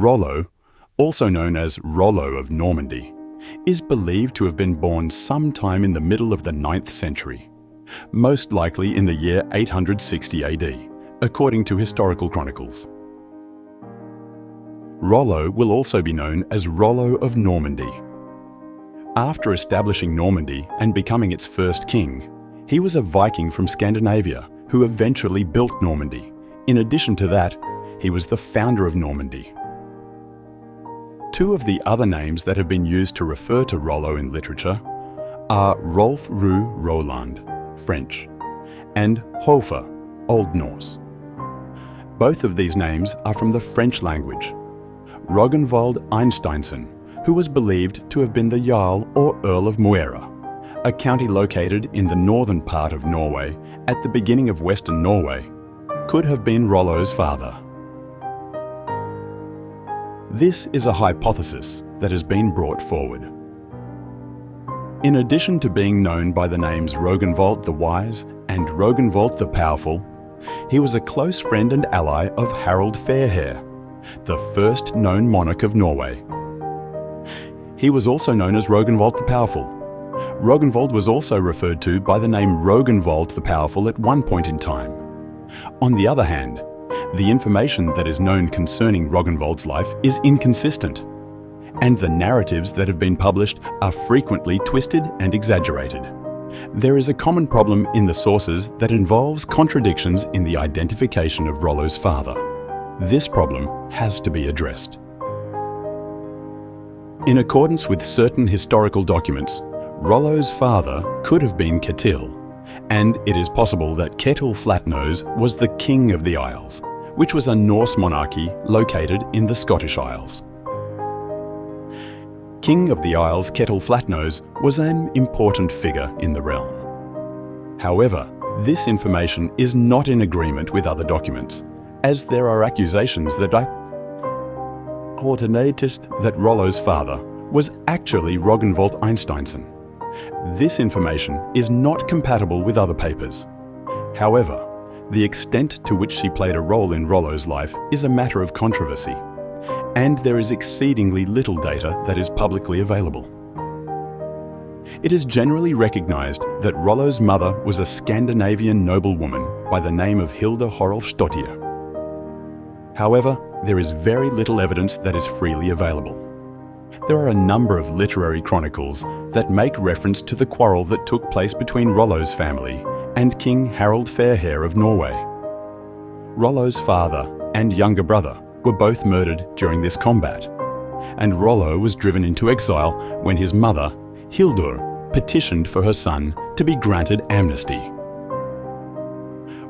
Rollo, also known as Rollo of Normandy, is believed to have been born sometime in the middle of the 9th century, most likely in the year 860 AD, according to historical chronicles. Rollo will also be known as Rollo of Normandy. After establishing Normandy and becoming its first king, he was a Viking from Scandinavia who eventually built Normandy. In addition to that, he was the founder of Normandy. Two of the other names that have been used to refer to Rollo in literature are Rolf Ru Roland, French, and Hofer, Old Norse. Both of these names are from the French language. Rognvald Einsteinson, who was believed to have been the Jarl or Earl of Moera, a county located in the northern part of Norway at the beginning of Western Norway, could have been Rollo's father. This is a hypothesis that has been brought forward. In addition to being known by the names Rognvald the Wise and Rognvald the Powerful, he was a close friend and ally of Harald Fairhair, the first known monarch of Norway. He was also known as Rognvald the Powerful. Rognvald was also referred to by the name Rognvald the Powerful at one point in time. On the other hand, the information that is known concerning Rognvald's life is inconsistent, and the narratives that have been published are frequently twisted and exaggerated. There is a common problem in the sources that involves contradictions in the identification of Rollo's father. This problem has to be addressed. In accordance with certain historical documents, Rollo's father could have been Ketil, and it is possible that Ketil Flatnose was the king of the Isles, which was a Norse monarchy located in the Scottish Isles. King of the Isles Ketil Flatnose was an important figure in the realm. However, this information is not in agreement with other documents, as there are accusations that that Rollo's father was actually Rognvald Einsteinson. This information is not compatible with other papers. However, the extent to which she played a role in Rollo's life is a matter of controversy, and there is exceedingly little data that is publicly available. It is generally recognized that Rollo's mother was a Scandinavian noblewoman by the name of Hilda Horolfsdottir. However, there is very little evidence that is freely available. There are a number of literary chronicles that make reference to the quarrel that took place between Rollo's family and King Harald Fairhair of Norway. Rollo's father and younger brother were both murdered during this combat, and Rollo was driven into exile when his mother, Hildur, petitioned for her son to be granted amnesty.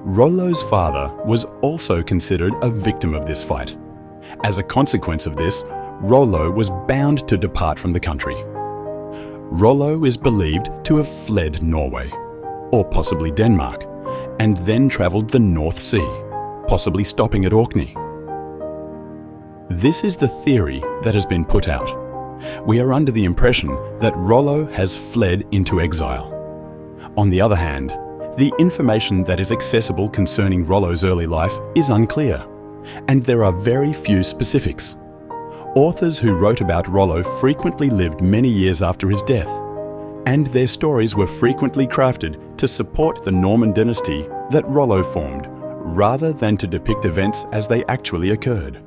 Rollo's father was also considered a victim of this fight. As a consequence of this, Rollo was bound to depart from the country. Rollo is believed to have fled Norway, or possibly Denmark, and then travelled the North Sea, possibly stopping at Orkney. This is the theory that has been put out. We are under the impression that Rollo has fled into exile. On the other hand, the information that is accessible concerning Rollo's early life is unclear, and there are very few specifics. Authors who wrote about Rollo frequently lived many years after his death, and their stories were frequently crafted to support the Norman dynasty that Rollo formed, rather than to depict events as they actually occurred.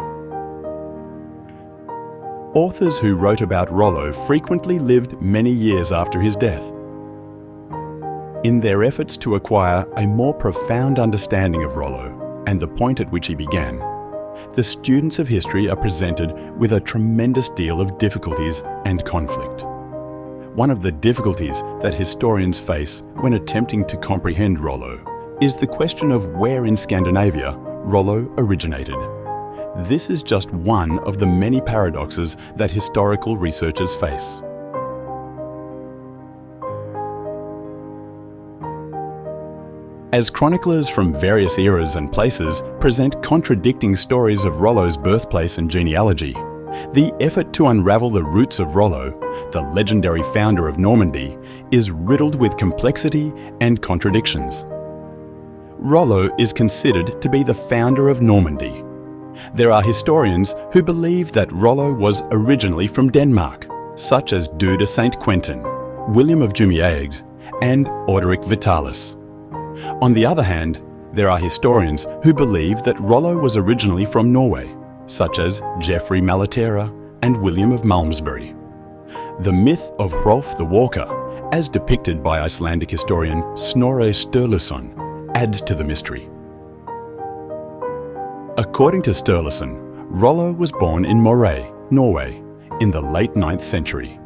Authors who wrote about Rollo frequently lived many years after his death. In their efforts to acquire a more profound understanding of Rollo and the point at which he began, the students of history are presented with a tremendous deal of difficulties and conflict. One of the difficulties that historians face when attempting to comprehend Rollo is the question of where in Scandinavia Rollo originated. This is just one of the many paradoxes that historical researchers face. As chroniclers from various eras and places present contradicting stories of Rollo's birthplace and genealogy, the effort to unravel the roots of Rollo, the legendary founder of Normandy, is riddled with complexity and contradictions. Rollo is considered to be the founder of Normandy. There are historians who believe that Rollo was originally from Denmark, such as Dude de Saint-Quentin, William of Jumièges, and Orderic Vitalis. On the other hand, there are historians who believe that Rollo was originally from Norway, such as Geoffrey Malaterra and William of Malmesbury. The myth of Hrolf the Walker, as depicted by Icelandic historian Snorre Sturluson, adds to the mystery. According to Sturluson, Rollo was born in Moray, Norway, in the late 9th century.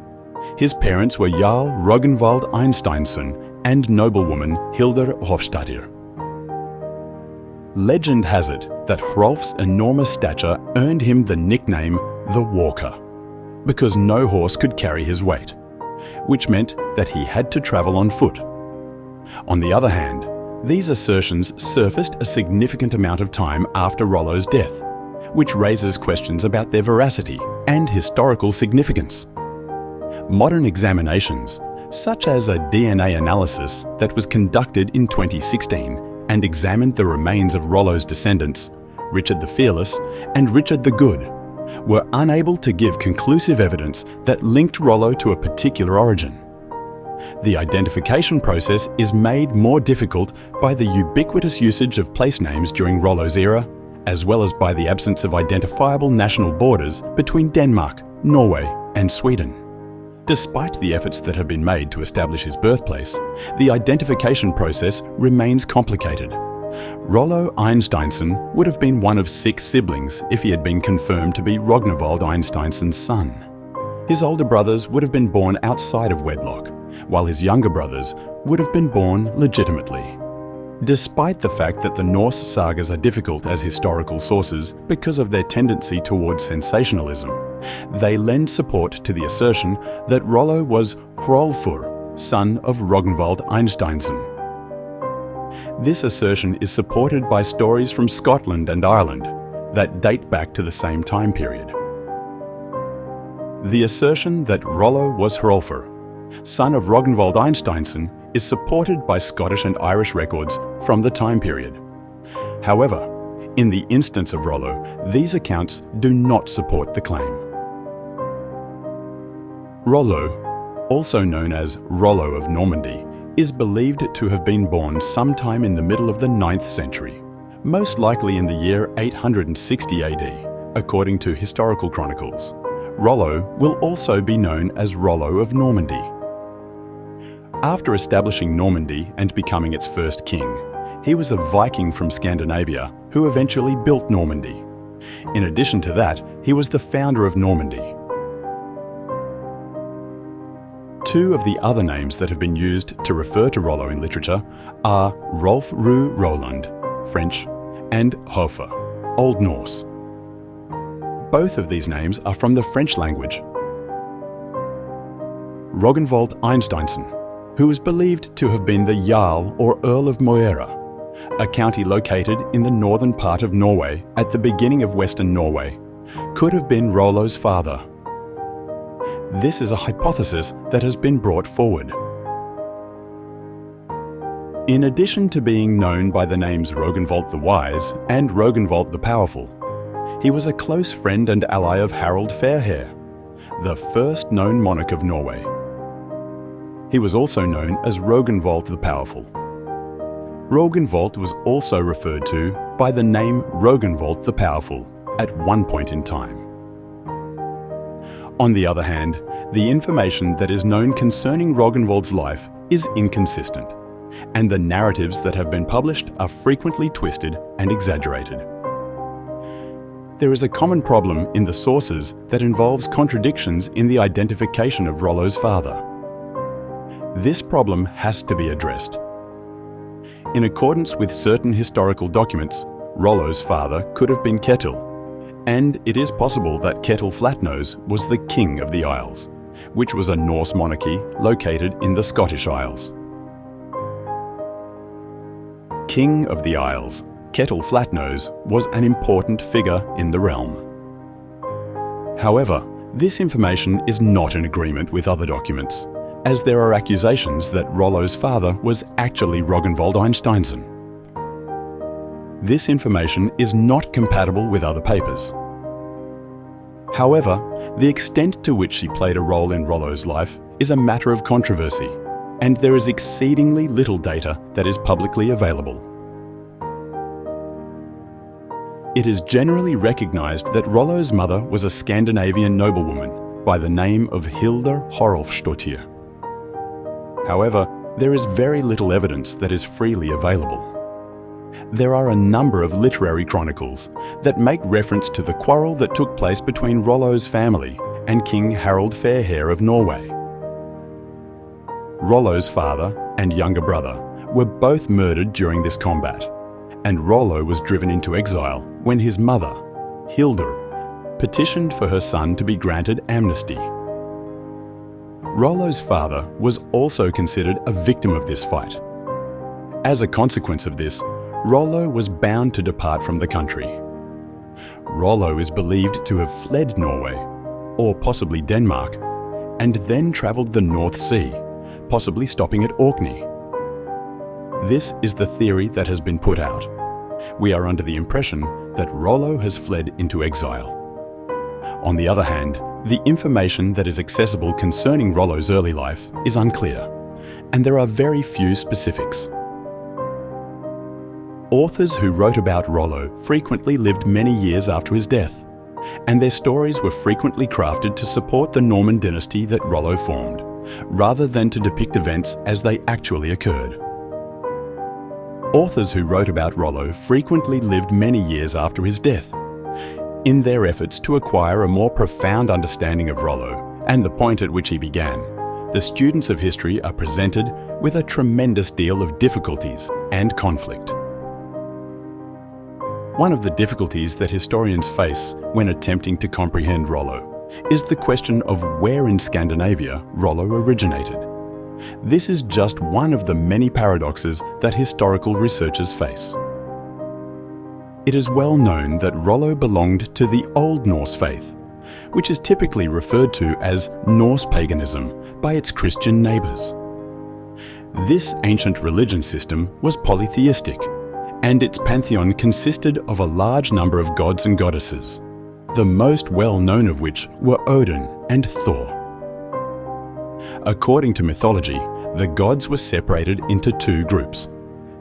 His parents were Jarl Rognvald Einsteinsson and noblewoman Hildur Hofstadr. Legend has it that Hrolf's enormous stature earned him the nickname the Walker, because no horse could carry his weight, which meant that he had to travel on foot. On the other hand, these assertions surfaced a significant amount of time after Rollo's death, which raises questions about their veracity and historical significance. Modern examinations, such as a DNA analysis that was conducted in 2016 and examined the remains of Rollo's descendants, Richard the Fearless and Richard the Good, were unable to give conclusive evidence that linked Rollo to a particular origin. The identification process is made more difficult by the ubiquitous usage of place names during Rollo's era, as well as by the absence of identifiable national borders between Denmark, Norway, and Sweden. Despite the efforts that have been made to establish his birthplace, the identification process remains complicated. Rollo Einsteinsson would have been one of 6 siblings if he had been confirmed to be Rognvald Einsteinsson's son. His older brothers would have been born outside of wedlock, while his younger brothers would have been born legitimately. Despite the fact that the Norse sagas are difficult as historical sources because of their tendency towards sensationalism, they lend support to the assertion that Rollo was Hrolfur, son of Rognvald Einsteinsson. This assertion is supported by stories from Scotland and Ireland that date back to the same time period. The assertion that Rollo was Hrolfur, son of Rognvald Einsteinsson, is supported by Scottish and Irish records from the time period. However, in the instance of Rollo, these accounts do not support the claim. Rollo, also known as Rollo of Normandy, is believed to have been born sometime in the middle of the 9th century, most likely in the year 860 AD, according to historical chronicles. Rollo will also be known as Rollo of Normandy. After establishing Normandy and becoming its first king, he was a Viking from Scandinavia who eventually built Normandy. In addition to that, he was the founder of Normandy. 2 of the other names that have been used to refer to Rollo in literature are Rolf Ru Roland, French, and Hofer, Old Norse. Both of these names are from the French language. Rognvald Einsteinsson, who is believed to have been the Jarl or Earl of Moera, a county located in the northern part of Norway at the beginning of Western Norway, could have been Rollo's father. This is a hypothesis that has been brought forward. In addition to being known by the names Rognvald the Wise and Rognvald the Powerful, he was a close friend and ally of Harald Fairhair, the first known monarch of Norway. He was also known as Rognvald the Powerful. Rognvald was also referred to by the name Rognvald the Powerful at one point in time. On the other hand, the information that is known concerning Rognvald's life is inconsistent, and the narratives that have been published are frequently twisted and exaggerated. There is a common problem in the sources that involves contradictions in the identification of Rollo's father. This problem has to be addressed. In accordance with certain historical documents, Rollo's father could have been Ketil, and it is possible that Ketil Flatnose was the King of the Isles, which was a Norse monarchy located in the Scottish Isles. King of the Isles, Ketil Flatnose was an important figure in the realm. However, this information is not in agreement with other documents, as there are accusations that Rollo's father was actually Rognvald Einsteinsson. This information is not compatible with other papers. However, the extent to which she played a role in Rollo's life is a matter of controversy, and there is exceedingly little data that is publicly available. It is generally recognized that Rollo's mother was a Scandinavian noblewoman by the name of Hilda Horolfsdottir. However, there is very little evidence that is freely available. There are a number of literary chronicles that make reference to the quarrel that took place between Rollo's family and King Harald Fairhair of Norway. Rollo's father and younger brother were both murdered during this combat, and Rollo was driven into exile when his mother, Hilda, petitioned for her son to be granted amnesty. Rollo's father was also considered a victim of this fight. As a consequence of this, Rollo was bound to depart from the country. Rollo is believed to have fled Norway, or possibly Denmark, and then travelled the North Sea, possibly stopping at Orkney. This is the theory that has been put out. We are under the impression that Rollo has fled into exile. On the other hand, the information that is accessible concerning Rollo's early life is unclear, and there are very few specifics. Authors who wrote about Rollo frequently lived many years after his death, and their stories were frequently crafted to support the Norman dynasty that Rollo formed, rather than to depict events as they actually occurred. Authors who wrote about Rollo frequently lived many years after his death. In their efforts to acquire a more profound understanding of Rollo and the point at which he began, the students of history are presented with a tremendous deal of difficulties and conflict. One of the difficulties that historians face when attempting to comprehend Rollo is the question of where in Scandinavia Rollo originated. This is just one of the many paradoxes that historical researchers face. It is well known that Rollo belonged to the Old Norse faith, which is typically referred to as Norse paganism by its Christian neighbours. This ancient religion system was polytheistic, and its pantheon consisted of a large number of gods and goddesses, the most well-known of which were Odin and Thor. According to mythology, the gods were separated into two groups,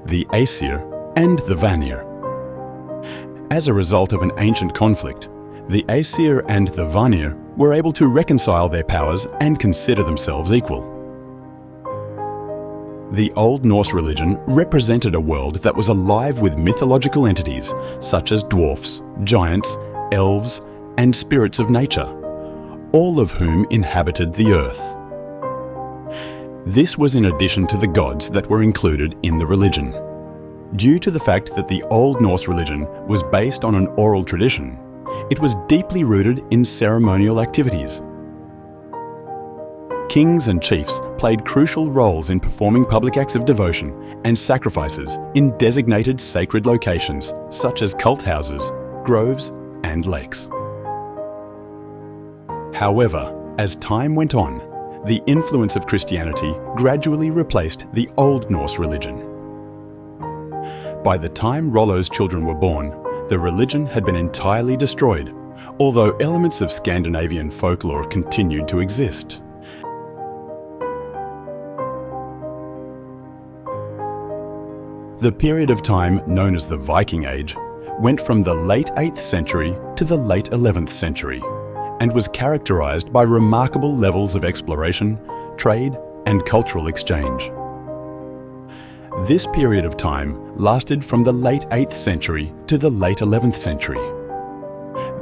the Aesir and the Vanir. As a result of an ancient conflict, the Aesir and the Vanir were able to reconcile their powers and consider themselves equal. The Old Norse religion represented a world that was alive with mythological entities such as dwarfs, giants, elves, and spirits of nature, all of whom inhabited the earth. This was in addition to the gods that were included in the religion. Due to the fact that the Old Norse religion was based on an oral tradition, it was deeply rooted in ceremonial activities. Kings and chiefs played crucial roles in performing public acts of devotion and sacrifices in designated sacred locations such as cult houses, groves, and lakes. However, as time went on, the influence of Christianity gradually replaced the Old Norse religion. By the time Rollo's children were born, the religion had been entirely destroyed, although elements of Scandinavian folklore continued to exist. The period of time known as the Viking Age went from the late 8th century to the late 11th century and was characterized by remarkable levels of exploration, trade, and cultural exchange. This period of time lasted from the late 8th century to the late 11th century.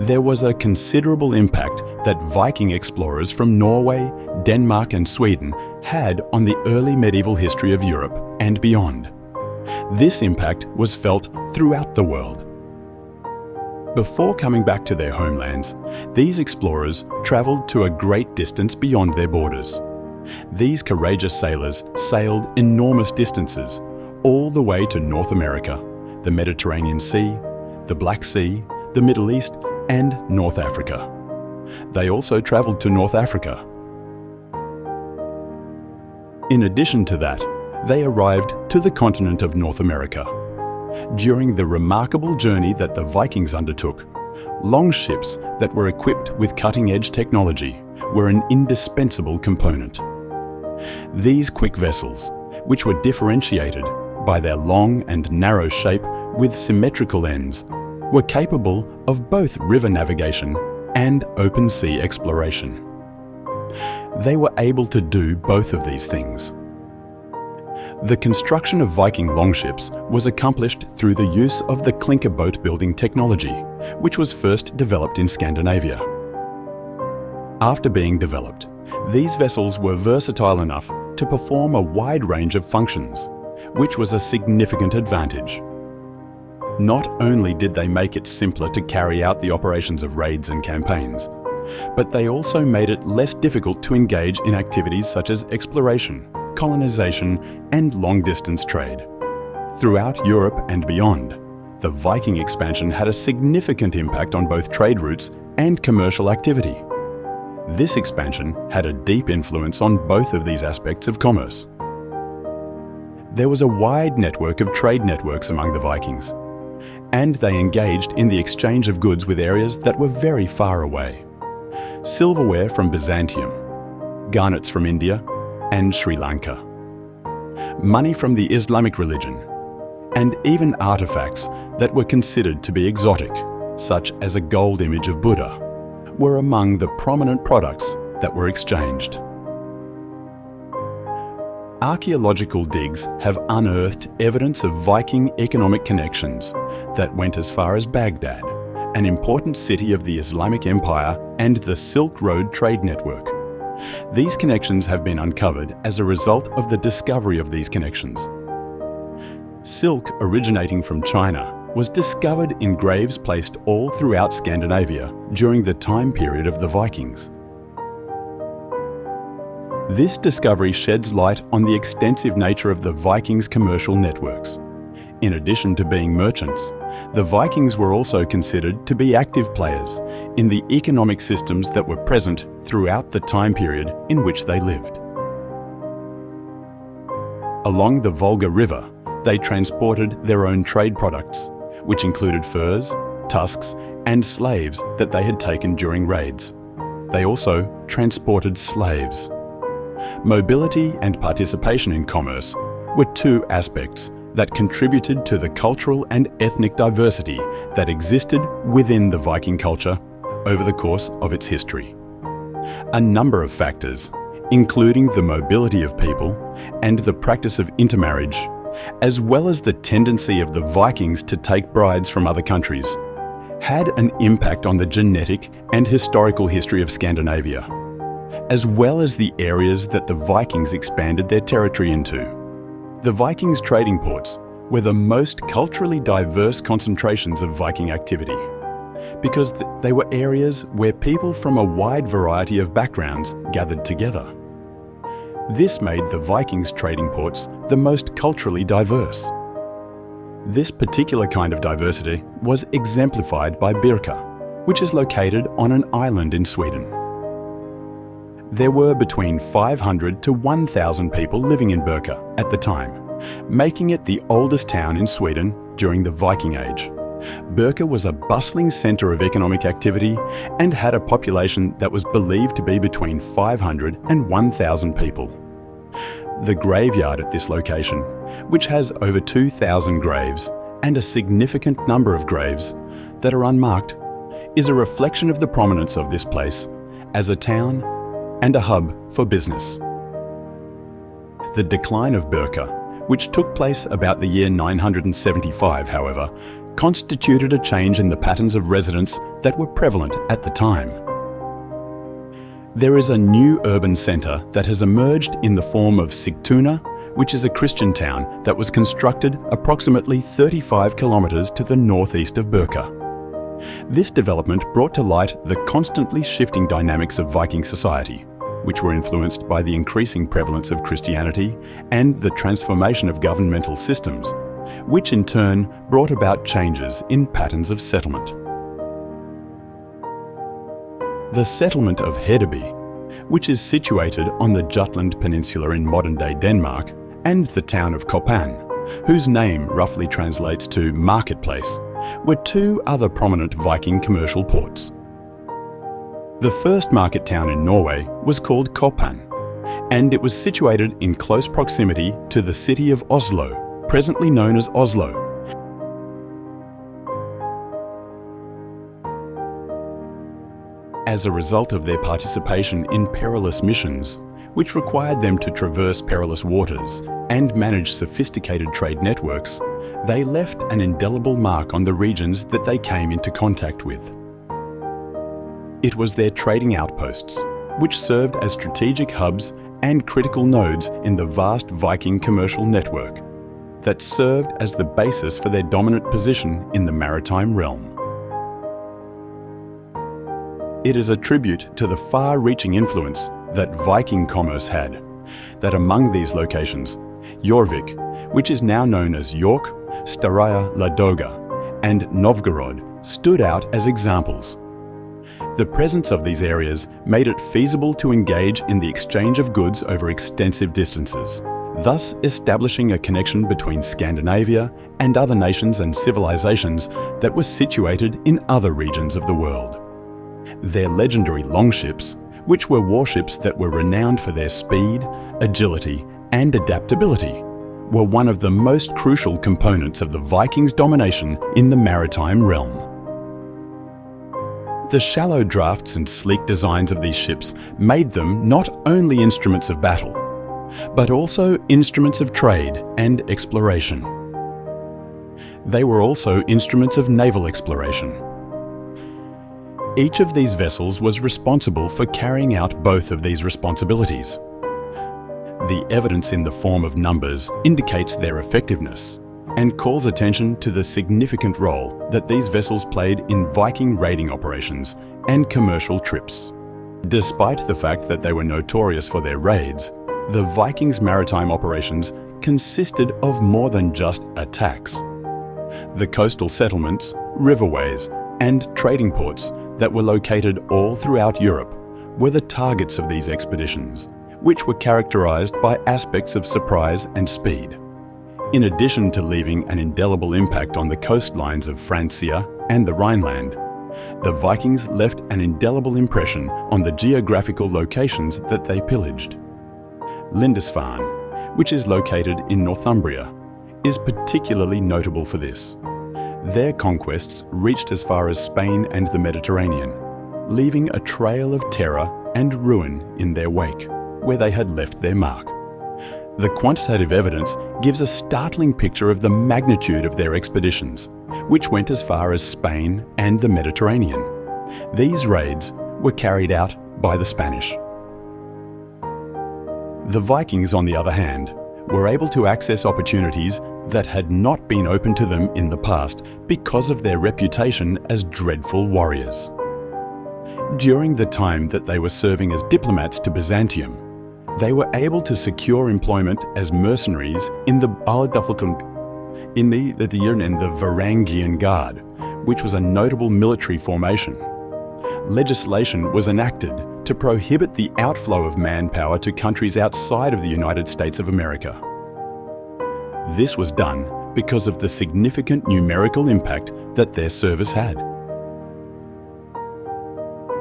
There was a considerable impact that Viking explorers from Norway, Denmark, and Sweden had on the early medieval history of Europe and beyond. This impact was felt throughout the world. Before coming back to their homelands, these explorers travelled to a great distance beyond their borders. These courageous sailors sailed enormous distances, all the way to North America, the Mediterranean Sea, the Black Sea, the Middle East, and North Africa. They also travelled to North Africa. In addition to that, they arrived to the continent of North America. During the remarkable journey that the Vikings undertook, longships that were equipped with cutting-edge technology were an indispensable component. These quick vessels, which were differentiated by their long and narrow shape with symmetrical ends, were capable of both river navigation and open sea exploration. They were able to do both of these things. The construction of Viking longships was accomplished through the use of the clinker boat building technology, which was first developed in Scandinavia. After being developed, these vessels were versatile enough to perform a wide range of functions, which was a significant advantage. Not only did they make it simpler to carry out the operations of raids and campaigns, but they also made it less difficult to engage in activities such as exploration, colonization, and long-distance trade. Throughout Europe and beyond, the Viking expansion had a significant impact on both trade routes and commercial activity. This expansion had a deep influence on both of these aspects of commerce. There was a wide network of trade networks among the Vikings, and they engaged in the exchange of goods with areas that were very far away. Silverware from Byzantium, garnets from India and Sri Lanka, money from the Islamic religion, and even artifacts that were considered to be exotic, such as a gold image of Buddha, were among the prominent products that were exchanged. Archaeological digs have unearthed evidence of Viking economic connections that went as far as Baghdad, an important city of the Islamic Empire and the Silk Road trade network. These connections have been uncovered as a result of the discovery of these connections. Silk originating from China was discovered in graves placed all throughout Scandinavia during the time period of the Vikings. This discovery sheds light on the extensive nature of the Vikings' commercial networks. In addition to being merchants, the Vikings were also considered to be active players in the economic systems that were present throughout the time period in which they lived. Along the Volga River, they transported their own trade products, which included furs, tusks, and slaves that they had taken during raids. They also transported slaves. Mobility and participation in commerce were two aspects that contributed to the cultural and ethnic diversity that existed within the Viking culture over the course of its history. A number of factors, including the mobility of people and the practice of intermarriage, as well as the tendency of the Vikings to take brides from other countries, had an impact on the genetic and historical history of Scandinavia, as well as the areas that the Vikings expanded their territory into. The Vikings' trading ports were the most culturally diverse concentrations of Viking activity, because they were areas where people from a wide variety of backgrounds gathered together. This made the Vikings' trading ports the most culturally diverse. This particular kind of diversity was exemplified by Birka, which is located on an island in Sweden. There were between 500 to 1,000 people living in Birka at the time, making it the oldest town in Sweden during the Viking Age. Birka was a bustling centre of economic activity and had a population that was believed to be between 500 and 1,000 people. The graveyard at this location, which has over 2,000 graves and a significant number of graves that are unmarked, is a reflection of the prominence of this place as a town and a hub for business. The decline of Birka, which took place about the year 975, however, constituted a change in the patterns of residence that were prevalent at the time. There is a new urban centre that has emerged in the form of Sigtuna, which is a Christian town that was constructed approximately 35 kilometres to the northeast of Birka. This development brought to light the constantly shifting dynamics of Viking society, which were influenced by the increasing prevalence of Christianity and the transformation of governmental systems, which in turn brought about changes in patterns of settlement. The settlement of Hedeby, which is situated on the Jutland Peninsula in modern-day Denmark, and the town of Kopan, whose name roughly translates to marketplace, were two other prominent Viking commercial ports. The first market town in Norway was called Kopan, and it was situated in close proximity to the city of Oslo, presently known as Oslo. As a result of their participation in perilous missions, which required them to traverse perilous waters and manage sophisticated trade networks, they left an indelible mark on the regions that they came into contact with. It was their trading outposts, which served as strategic hubs and critical nodes in the vast Viking commercial network, that served as the basis for their dominant position in the maritime realm. It is a tribute to the far-reaching influence that Viking commerce had, that among these locations, Jorvik, which is now known as York, Staraya Ladoga, and Novgorod, stood out as examples. The presence of these areas made it feasible to engage in the exchange of goods over extensive distances, thus establishing a connection between Scandinavia and other nations and civilizations that were situated in other regions of the world. Their legendary longships, which were warships that were renowned for their speed, agility, and adaptability, were one of the most crucial components of the Vikings' domination in the maritime realm. The shallow drafts and sleek designs of these ships made them not only instruments of battle, but also instruments of trade and exploration. They were also instruments of naval exploration. Each of these vessels was responsible for carrying out both of these responsibilities. The evidence in the form of numbers indicates their effectiveness and calls attention to the significant role that these vessels played in Viking raiding operations and commercial trips. Despite the fact that they were notorious for their raids, the Vikings' maritime operations consisted of more than just attacks. The coastal settlements, riverways, and trading ports that were located all throughout Europe were the targets of these expeditions, which were characterized by aspects of surprise and speed. In addition to leaving an indelible impact on the coastlines of Francia and the Rhineland, the Vikings left an indelible impression on the geographical locations that they pillaged. Lindisfarne, which is located in Northumbria, is particularly notable for this. Their conquests reached as far as Spain and the Mediterranean, leaving a trail of terror and ruin in their wake, where they had left their mark. The quantitative evidence gives a startling picture of the magnitude of their expeditions, which went as far as Spain and the Mediterranean. These raids were carried out by the Spanish. The Vikings, on the other hand, were able to access opportunities that had not been open to them in the past because of their reputation as dreadful warriors. During the time that they were serving as diplomats to Byzantium, they were able to secure employment as mercenaries in the Varangian Guard, which was a notable military formation. Legislation was enacted to prohibit the outflow of manpower to countries outside of the United States of America. This was done because of the significant numerical impact that their service had.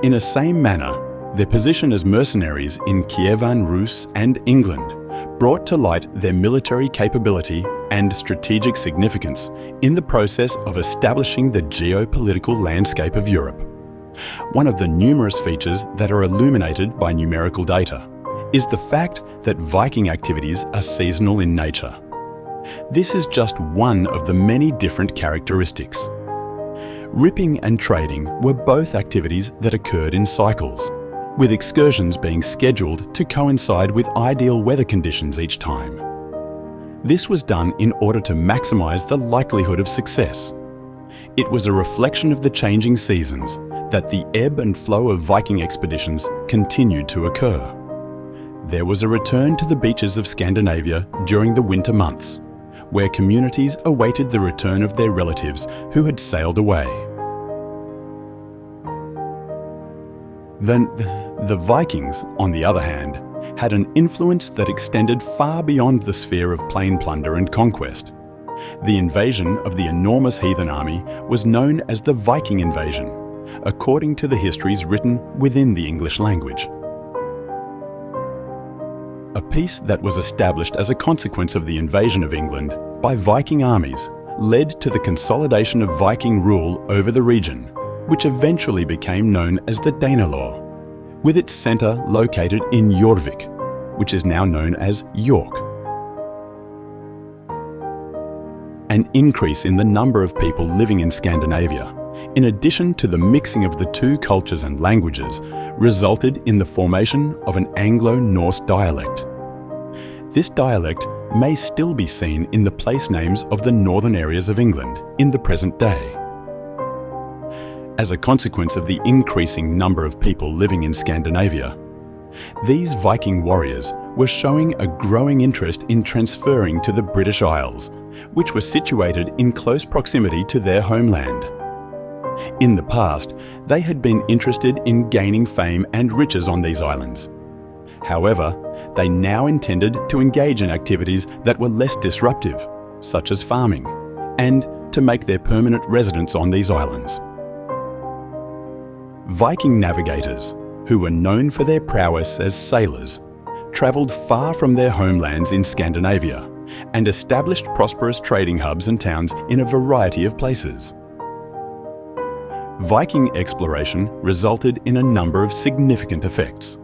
In the same manner, their position as mercenaries in Kievan Rus and England brought to light their military capability and strategic significance in the process of establishing the geopolitical landscape of Europe. One of the numerous features that are illuminated by numerical data is the fact that Viking activities are seasonal in nature. This is just one of the many different characteristics. Ripping and trading were both activities that occurred in cycles, with excursions being scheduled to coincide with ideal weather conditions each time. This was done in order to maximize the likelihood of success. It was a reflection of the changing seasons that the ebb and flow of Viking expeditions continued to occur. There was a return to the beaches of Scandinavia during the winter months, where communities awaited the return of their relatives who had sailed away. The Vikings, on the other hand, had an influence that extended far beyond the sphere of plain plunder and conquest. The invasion of the enormous heathen army was known as the Viking invasion, according to the histories written within the English language. A peace that was established as a consequence of the invasion of England by Viking armies led to the consolidation of Viking rule over the region, which eventually became known as the Danelaw, with its centre located in Jorvik, which is now known as York. An increase in the number of people living in Scandinavia, in addition to the mixing of the two cultures and languages, resulted in the formation of an Anglo-Norse dialect. This dialect may still be seen in the place names of the northern areas of England in the present day. As a consequence of the increasing number of people living in Scandinavia, these Viking warriors were showing a growing interest in transferring to the British Isles, which were situated in close proximity to their homeland. In the past, they had been interested in gaining fame and riches on these islands. However, they now intended to engage in activities that were less disruptive, such as farming, and to make their permanent residence on these islands. Viking navigators, who were known for their prowess as sailors, travelled far from their homelands in Scandinavia and established prosperous trading hubs and towns in a variety of places. Viking exploration resulted in a number of significant effects,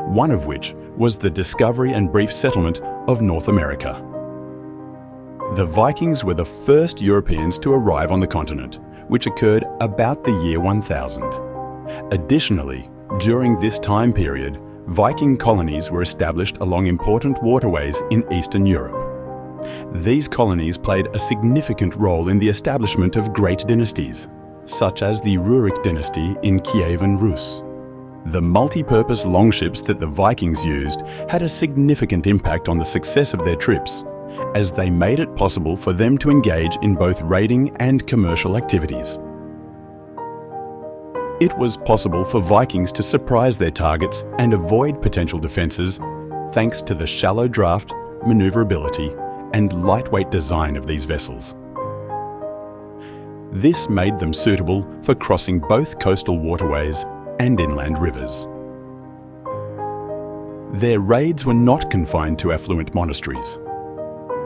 one of which was the discovery and brief settlement of North America. The Vikings were the first Europeans to arrive on the continent, which occurred about the year 1000. Additionally, during this time period, Viking colonies were established along important waterways in Eastern Europe. These colonies played a significant role in the establishment of great dynasties, such as the Rurik dynasty in Kievan Rus. The multi-purpose longships that the Vikings used had a significant impact on the success of their trips, as they made it possible for them to engage in both raiding and commercial activities. It was possible for Vikings to surprise their targets and avoid potential defences thanks to the shallow draft, manoeuvrability, and lightweight design of these vessels. This made them suitable for crossing both coastal waterways and inland rivers. Their raids were not confined to affluent monasteries.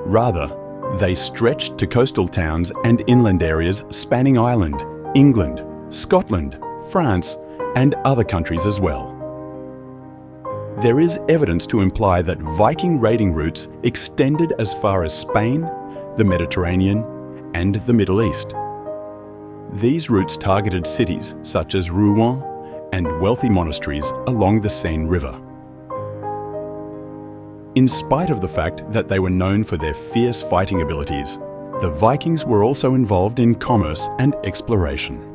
Rather, they stretched to coastal towns and inland areas spanning Ireland, England, Scotland, France, and other countries as well. There is evidence to imply that Viking raiding routes extended as far as Spain, the Mediterranean, and the Middle East. These routes targeted cities such as Rouen and wealthy monasteries along the Seine River. In spite of the fact that they were known for their fierce fighting abilities, the Vikings were also involved in commerce and exploration.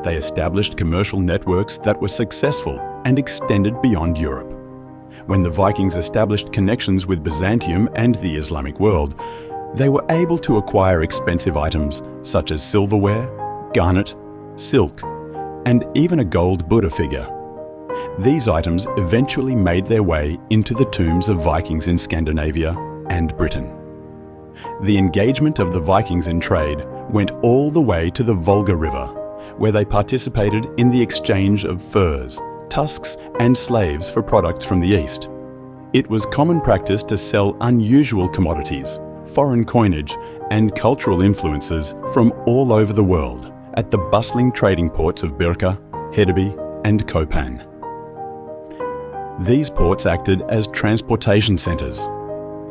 They established commercial networks that were successful and extended beyond Europe. When the Vikings established connections with Byzantium and the Islamic world, they were able to acquire expensive items such as silverware, garnet, silk, and even a gold Buddha figure. These items eventually made their way into the tombs of Vikings in Scandinavia and Britain. The engagement of the Vikings in trade went all the way to the Volga River, where they participated in the exchange of furs, tusks, and slaves for products from the East. It was common practice to sell unusual commodities, foreign coinage, and cultural influences from all over the world at the bustling trading ports of Birka, Hedeby, and Kopan. These ports acted as transportation centres.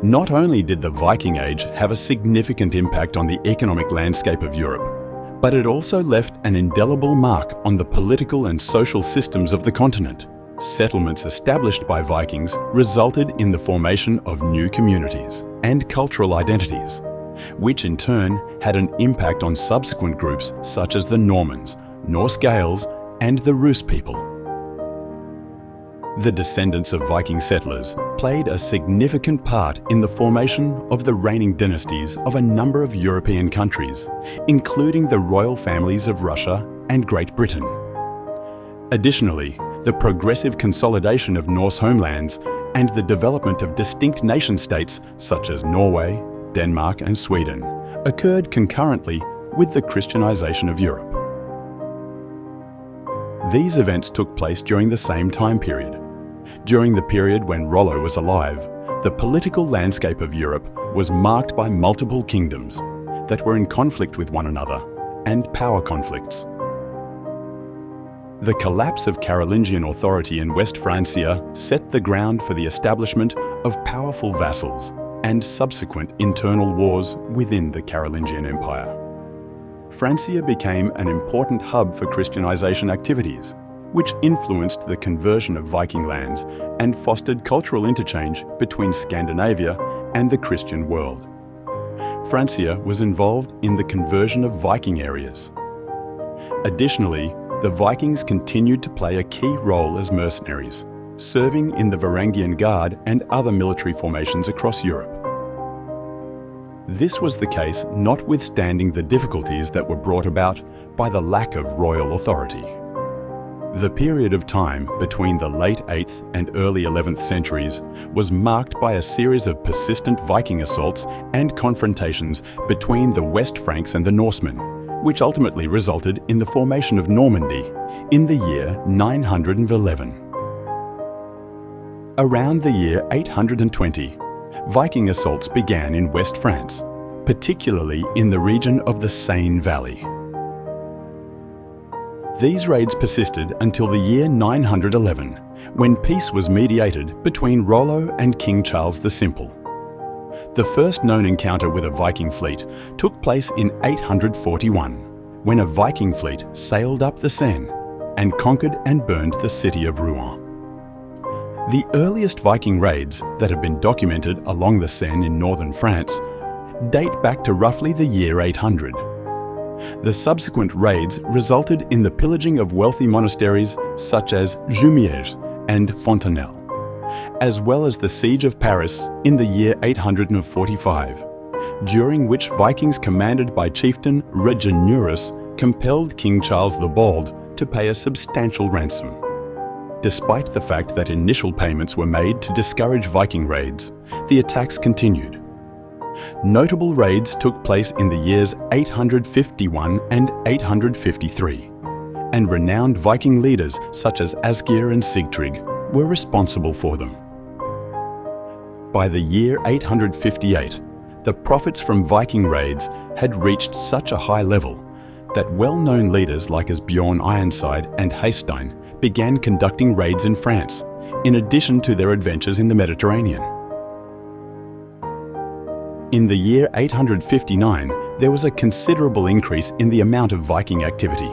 Not only did the Viking Age have a significant impact on the economic landscape of Europe, but it also left an indelible mark on the political and social systems of the continent. Settlements established by Vikings resulted in the formation of new communities and cultural identities, which in turn had an impact on subsequent groups such as the Normans, Norse Gaels, and the Rus people. The descendants of Viking settlers played a significant part in the formation of the reigning dynasties of a number of European countries, including the royal families of Russia and Great Britain. Additionally, the progressive consolidation of Norse homelands and the development of distinct nation-states such as Norway, Denmark and Sweden occurred concurrently with the Christianization of Europe. These events took place during the same time period. During the period when Rollo was alive, the political landscape of Europe was marked by multiple kingdoms that were in conflict with one another and power conflicts. The collapse of Carolingian authority in West Francia set the ground for the establishment of powerful vassals and subsequent internal wars within the Carolingian Empire. Francia became an important hub for Christianization activities, which influenced the conversion of Viking lands and fostered cultural interchange between Scandinavia and the Christian world. Francia was involved in the conversion of Viking areas. Additionally, the Vikings continued to play a key role as mercenaries, serving in the Varangian Guard and other military formations across Europe. This was the case notwithstanding the difficulties that were brought about by the lack of royal authority. The period of time between the late 8th and early 11th centuries was marked by a series of persistent Viking assaults and confrontations between the West Franks and the Norsemen, which ultimately resulted in the formation of Normandy in the year 911. Around the year 820, Viking assaults began in West France, particularly in the region of the Seine Valley. These raids persisted until the year 911, when peace was mediated between Rollo and King Charles the Simple. The first known encounter with a Viking fleet took place in 841, when a Viking fleet sailed up the Seine and conquered and burned the city of Rouen. The earliest Viking raids that have been documented along the Seine in northern France date back to roughly the year 800. The subsequent raids resulted in the pillaging of wealthy monasteries such as Jumièges and Fontenelle, as well as the siege of Paris in the year 845, during which Vikings commanded by chieftain Reginurus compelled King Charles the Bald to pay a substantial ransom. Despite the fact that initial payments were made to discourage Viking raids, the attacks continued. Notable raids took place in the years 851 and 853, and renowned Viking leaders such as Asgeir and Sigtryg were responsible for them. By the year 858, the profits from Viking raids had reached such a high level that well-known leaders like Bjorn Ironside and Haystein began conducting raids in France, in addition to their adventures in the Mediterranean. In the year 859, there was a considerable increase in the amount of Viking activity.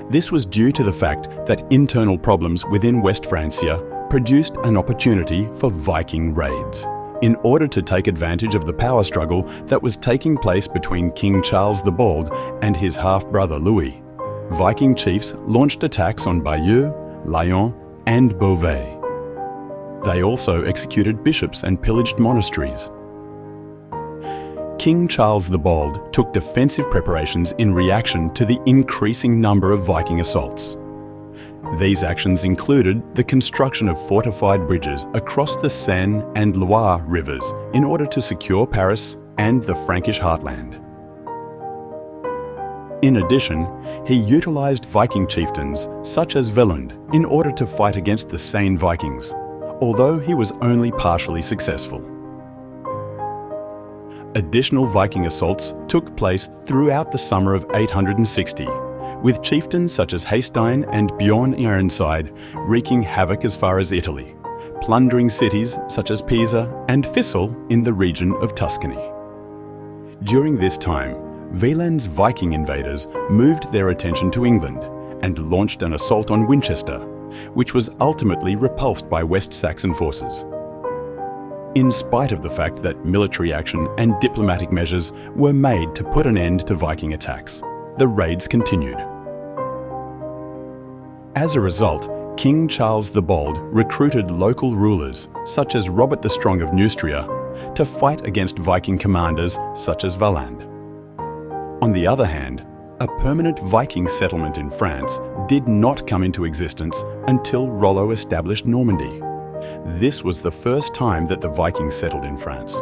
This was due to the fact that internal problems within West Francia produced an opportunity for Viking raids. In order to take advantage of the power struggle that was taking place between King Charles the Bald and his half-brother Louis, Viking chiefs launched attacks on Bayeux, Lyon, and Beauvais. They also executed bishops and pillaged monasteries. King Charles the Bald took defensive preparations in reaction to the increasing number of Viking assaults. These actions included the construction of fortified bridges across the Seine and Loire rivers in order to secure Paris and the Frankish heartland. In addition, he utilized Viking chieftains such as Velund in order to fight against the Seine Vikings, although he was only partially successful. Additional Viking assaults took place throughout the summer of 860, with chieftains such as Haystein and Bjorn Ironside wreaking havoc as far as Italy, plundering cities such as Pisa and Fissel in the region of Tuscany. During this time, Wieland's Viking invaders moved their attention to England and launched an assault on Winchester, which was ultimately repulsed by West Saxon forces. In spite of the fact that military action and diplomatic measures were made to put an end to Viking attacks, the raids continued. As a result, King Charles the Bald recruited local rulers, such as Robert the Strong of Neustria, to fight against Viking commanders such as Valand. On the other hand, a permanent Viking settlement in France did not come into existence until Rollo established Normandy, This was the first time that the Vikings settled in France.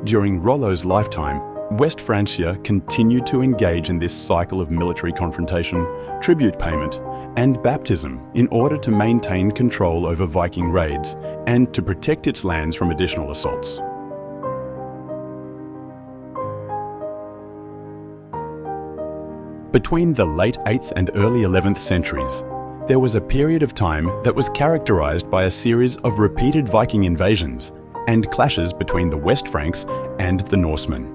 During Rollo's lifetime, West Francia continued to engage in this cycle of military confrontation, tribute payment, and baptism in order to maintain control over Viking raids and to protect its lands from additional assaults. Between the late 8th and early 11th centuries, there was a period of time that was characterized by a series of repeated Viking invasions and clashes between the West Franks and the Norsemen.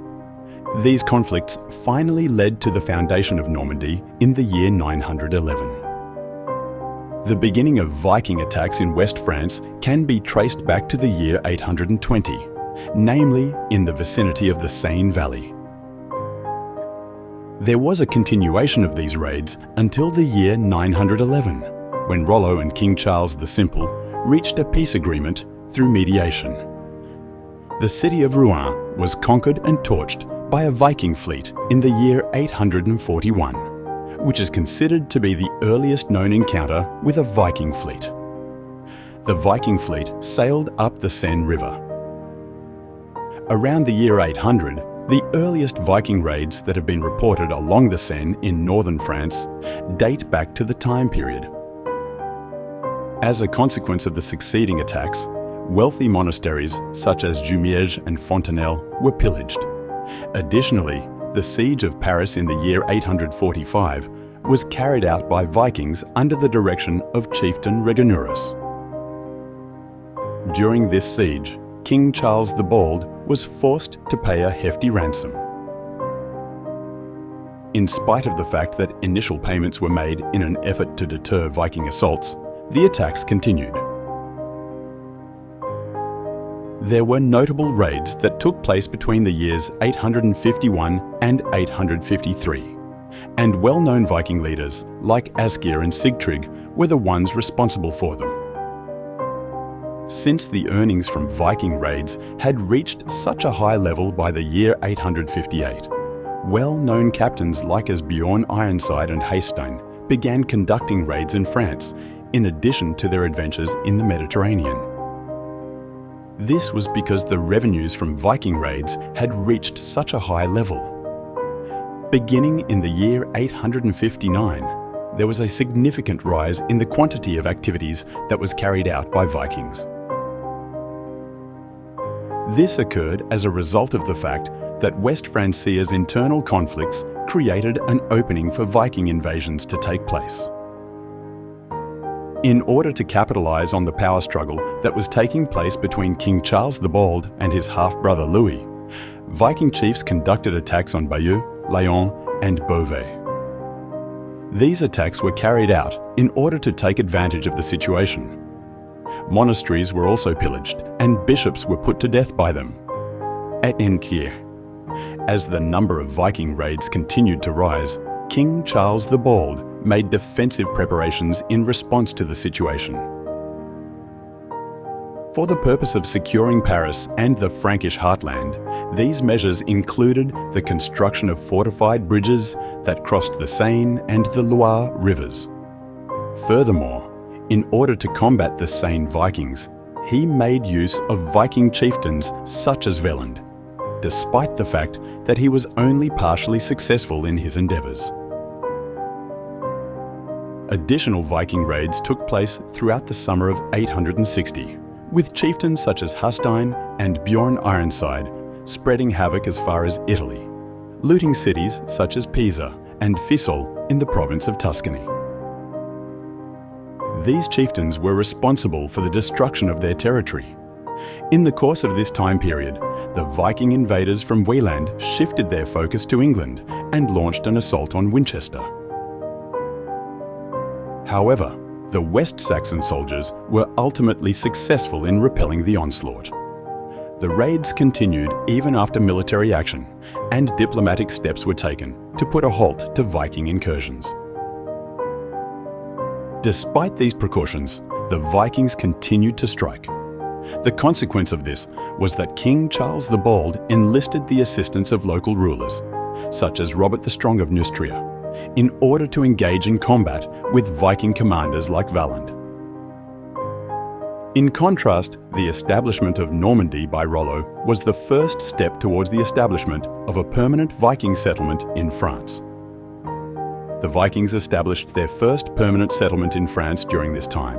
These conflicts finally led to the foundation of Normandy in the year 911. The beginning of Viking attacks in West France can be traced back to the year 820, namely in the vicinity of the Seine Valley. There was a continuation of these raids until the year 911, when Rollo and King Charles the Simple reached a peace agreement through mediation. The city of Rouen was conquered and torched by a Viking fleet in the year 841, which is considered to be the earliest known encounter with a Viking fleet. The Viking fleet sailed up the Seine River. Around the year 800, the earliest Viking raids that have been reported along the Seine in northern France date back to the time period. As a consequence of the succeeding attacks, wealthy monasteries such as Jumièges and Fontenelle were pillaged. Additionally, the siege of Paris in the year 845 was carried out by Vikings under the direction of chieftain Reganurus. During this siege, King Charles the Bald was forced to pay a hefty ransom. In spite of the fact that initial payments were made in an effort to deter Viking assaults, the attacks continued. There were notable raids that took place between the years 851 and 853, and well-known Viking leaders like Asgeir and Sigtryg were the ones responsible for them. Since the earnings from Viking raids had reached such a high level by the year 858, well-known captains like as Bjorn Ironside and Haystein began conducting raids in France, in addition to their adventures in the Mediterranean. This was because the revenues from Viking raids had reached such a high level. Beginning in the year 859, there was a significant rise in the quantity of activities that was carried out by Vikings. This occurred as a result of the fact that West Francia's internal conflicts created an opening for Viking invasions to take place. In order to capitalize on the power struggle that was taking place between King Charles the Bald and his half-brother Louis, Viking chiefs conducted attacks on Bayeux, Laon, and Beauvais. These attacks were carried out in order to take advantage of the situation. Monasteries were also pillaged, and bishops were put to death by them. At Enquier, as the number of Viking raids continued to rise, King Charles the Bald made defensive preparations in response to the situation. For the purpose of securing Paris and the Frankish heartland, these measures included the construction of fortified bridges that crossed the Seine and the Loire rivers. Furthermore, in order to combat the Seine Vikings, he made use of Viking chieftains such as Veland, despite the fact that he was only partially successful in his endeavours. Additional Viking raids took place throughout the summer of 860, with chieftains such as Haystein and Bjorn Ironside spreading havoc as far as Italy, looting cities such as Pisa and Fiesole in the province of Tuscany. These chieftains were responsible for the destruction of their territory. In the course of this time period, the Viking invaders from Wieland shifted their focus to England and launched an assault on Winchester. However, the West Saxon soldiers were ultimately successful in repelling the onslaught. The raids continued even after military action, and diplomatic steps were taken to put a halt to Viking incursions. Despite these precautions, the Vikings continued to strike. The consequence of this was that King Charles the Bald enlisted the assistance of local rulers, such as Robert the Strong of Neustria, in order to engage in combat with Viking commanders like Valand. In contrast, the establishment of Normandy by Rollo was the first step towards the establishment of a permanent Viking settlement in France. The Vikings established their first permanent settlement in France during this time.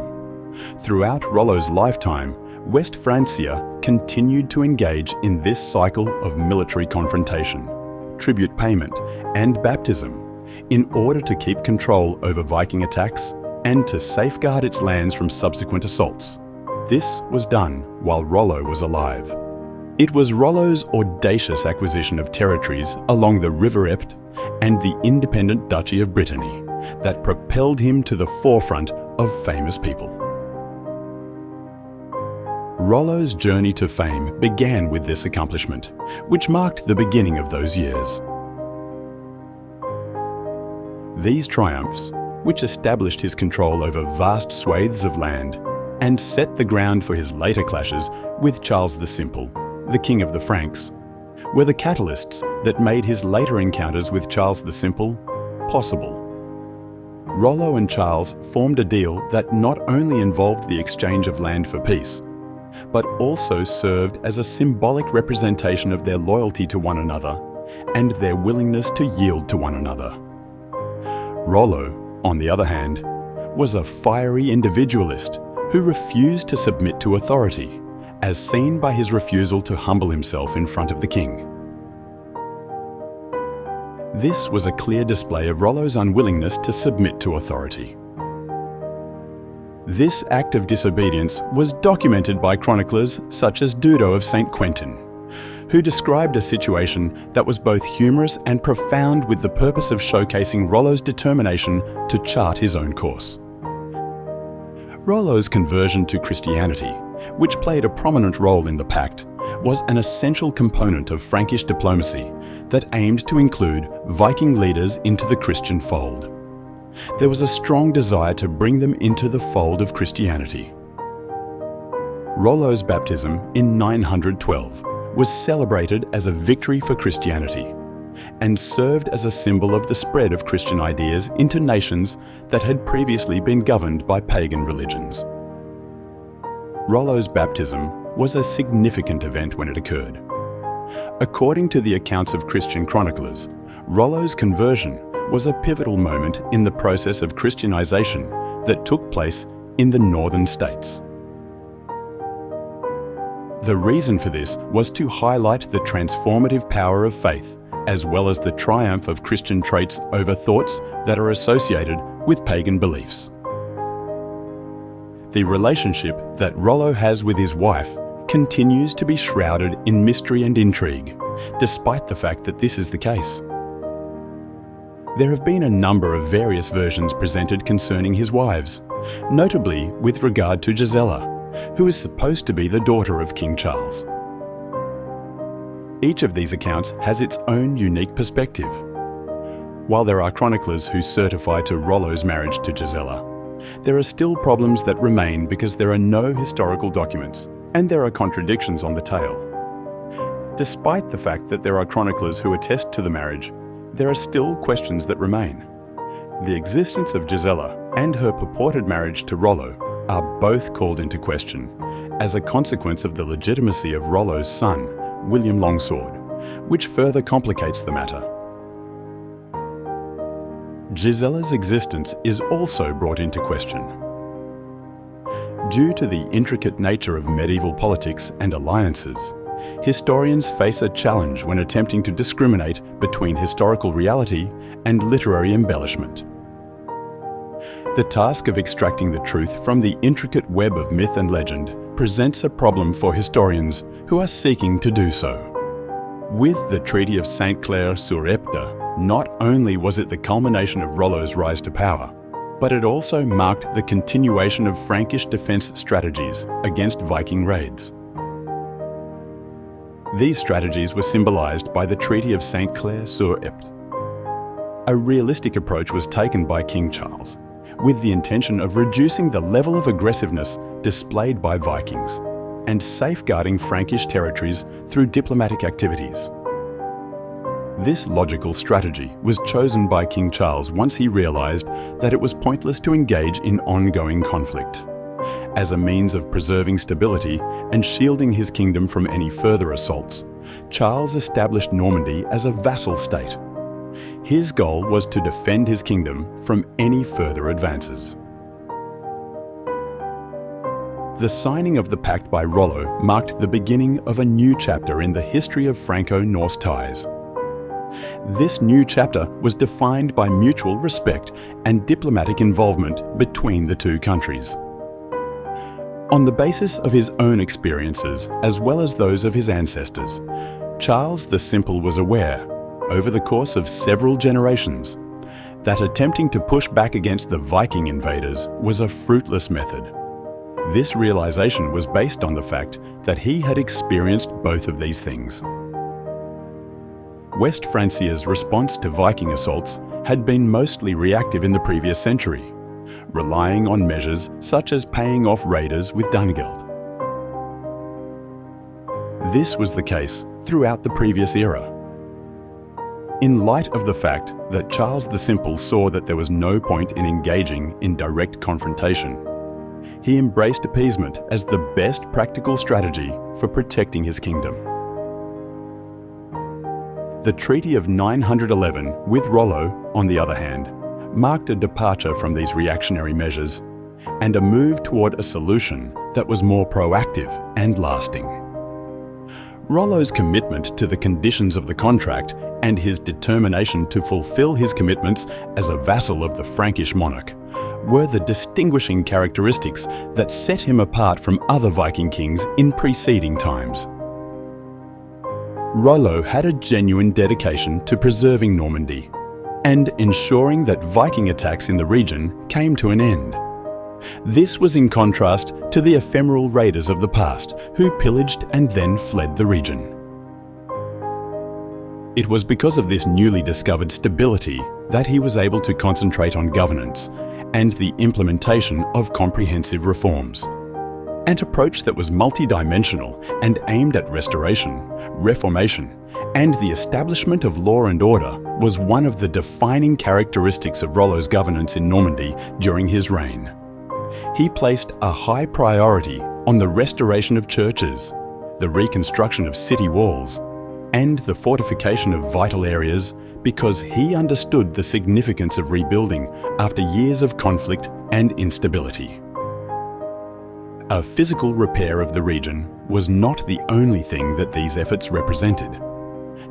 Throughout Rollo's lifetime, West Francia continued to engage in this cycle of military confrontation, tribute payment, and baptism in order to keep control over Viking attacks and to safeguard its lands from subsequent assaults. This was done while Rollo was alive. It was Rollo's audacious acquisition of territories along the River Epte and the independent Duchy of Brittany that propelled him to the forefront of famous people. Rollo's journey to fame began with this accomplishment, which marked the beginning of those years. These triumphs, which established his control over vast swathes of land and set the ground for his later clashes with Charles the Simple, the King of the Franks, were the catalysts that made his later encounters with Charles the Simple possible. Rollo and Charles formed a deal that not only involved the exchange of land for peace, but also served as a symbolic representation of their loyalty to one another and their willingness to yield to one another. Rollo, on the other hand, was a fiery individualist who refused to submit to authority, as seen by his refusal to humble himself in front of the king. This was a clear display of Rollo's unwillingness to submit to authority. This act of disobedience was documented by chroniclers such as Dudo of St. Quentin, who described a situation that was both humorous and profound with the purpose of showcasing Rollo's determination to chart his own course. Rollo's conversion to Christianity, which played a prominent role in the pact, was an essential component of Frankish diplomacy that aimed to include Viking leaders into the Christian fold. There was a strong desire to bring them into the fold of Christianity. Rollo's baptism in 912 was celebrated as a victory for Christianity and served as a symbol of the spread of Christian ideas into nations that had previously been governed by pagan religions. Rollo's baptism was a significant event when it occurred. According to the accounts of Christian chroniclers, Rollo's conversion was a pivotal moment in the process of Christianization that took place in the northern states. The reason for this was to highlight the transformative power of faith, as well as the triumph of Christian traits over thoughts that are associated with pagan beliefs. The relationship that Rollo has with his wife continues to be shrouded in mystery and intrigue, despite the fact that this is the case. There have been a number of various versions presented concerning his wives, notably with regard to Gisela, who is supposed to be the daughter of King Charles. Each of these accounts has its own unique perspective. While there are chroniclers who certify to Rollo's marriage to Gisela, there are still problems that remain because there are no historical documents, and there are contradictions on the tale. Despite the fact that there are chroniclers who attest to the marriage, there are still questions that remain. The existence of Gisela and her purported marriage to Rollo are both called into question as a consequence of the legitimacy of Rollo's son, William Longsword, which further complicates the matter. Gisela's existence is also brought into question. Due to the intricate nature of medieval politics and alliances, historians face a challenge when attempting to discriminate between historical reality and literary embellishment. The task of extracting the truth from the intricate web of myth and legend presents a problem for historians who are seeking to do so. With the Treaty of St. Clair-sur-Epte, not only was it the culmination of Rollo's rise to power, but it also marked the continuation of Frankish defence strategies against Viking raids. These strategies were symbolised by the Treaty of St. Clair-sur-Epte. A realistic approach was taken by King Charles, with the intention of reducing the level of aggressiveness displayed by Vikings and safeguarding Frankish territories through diplomatic activities. This logical strategy was chosen by King Charles once he realised that it was pointless to engage in ongoing conflict, As a means of preserving stability and shielding his kingdom from any further assaults, Charles established Normandy as a vassal state. His goal was to defend his kingdom from any further advances. The signing of the pact by Rollo marked the beginning of a new chapter in the history of Franco-Norse ties. This new chapter was defined by mutual respect and diplomatic involvement between the two countries. On the basis of his own experiences, as well as those of his ancestors, Charles the Simple was aware, over the course of several generations, that attempting to push back against the Viking invaders was a fruitless method. This realization was based on the fact that he had experienced both of these things. West Francia's response to Viking assaults had been mostly reactive in the previous century, relying on measures such as paying off raiders with Danegeld. This was the case throughout the previous era. In light of the fact that Charles the Simple saw that there was no point in engaging in direct confrontation, he embraced appeasement as the best practical strategy for protecting his kingdom. The Treaty of 911 with Rollo, on the other hand, marked a departure from these reactionary measures and a move toward a solution that was more proactive and lasting. Rollo's commitment to the conditions of the contract and his determination to fulfill his commitments as a vassal of the Frankish monarch were the distinguishing characteristics that set him apart from other Viking kings in preceding times. Rollo had a genuine dedication to preserving Normandy and ensuring that Viking attacks in the region came to an end. This was in contrast to the ephemeral raiders of the past who pillaged and then fled the region. It was because of this newly discovered stability that he was able to concentrate on governance and the implementation of comprehensive reforms. An approach that was multidimensional and aimed at restoration, reformation, and the establishment of law and order was one of the defining characteristics of Rollo's governance in Normandy during his reign. He placed a high priority on the restoration of churches, the reconstruction of city walls, and the fortification of vital areas because he understood the significance of rebuilding after years of conflict and instability. A physical repair of the region was not the only thing that these efforts represented.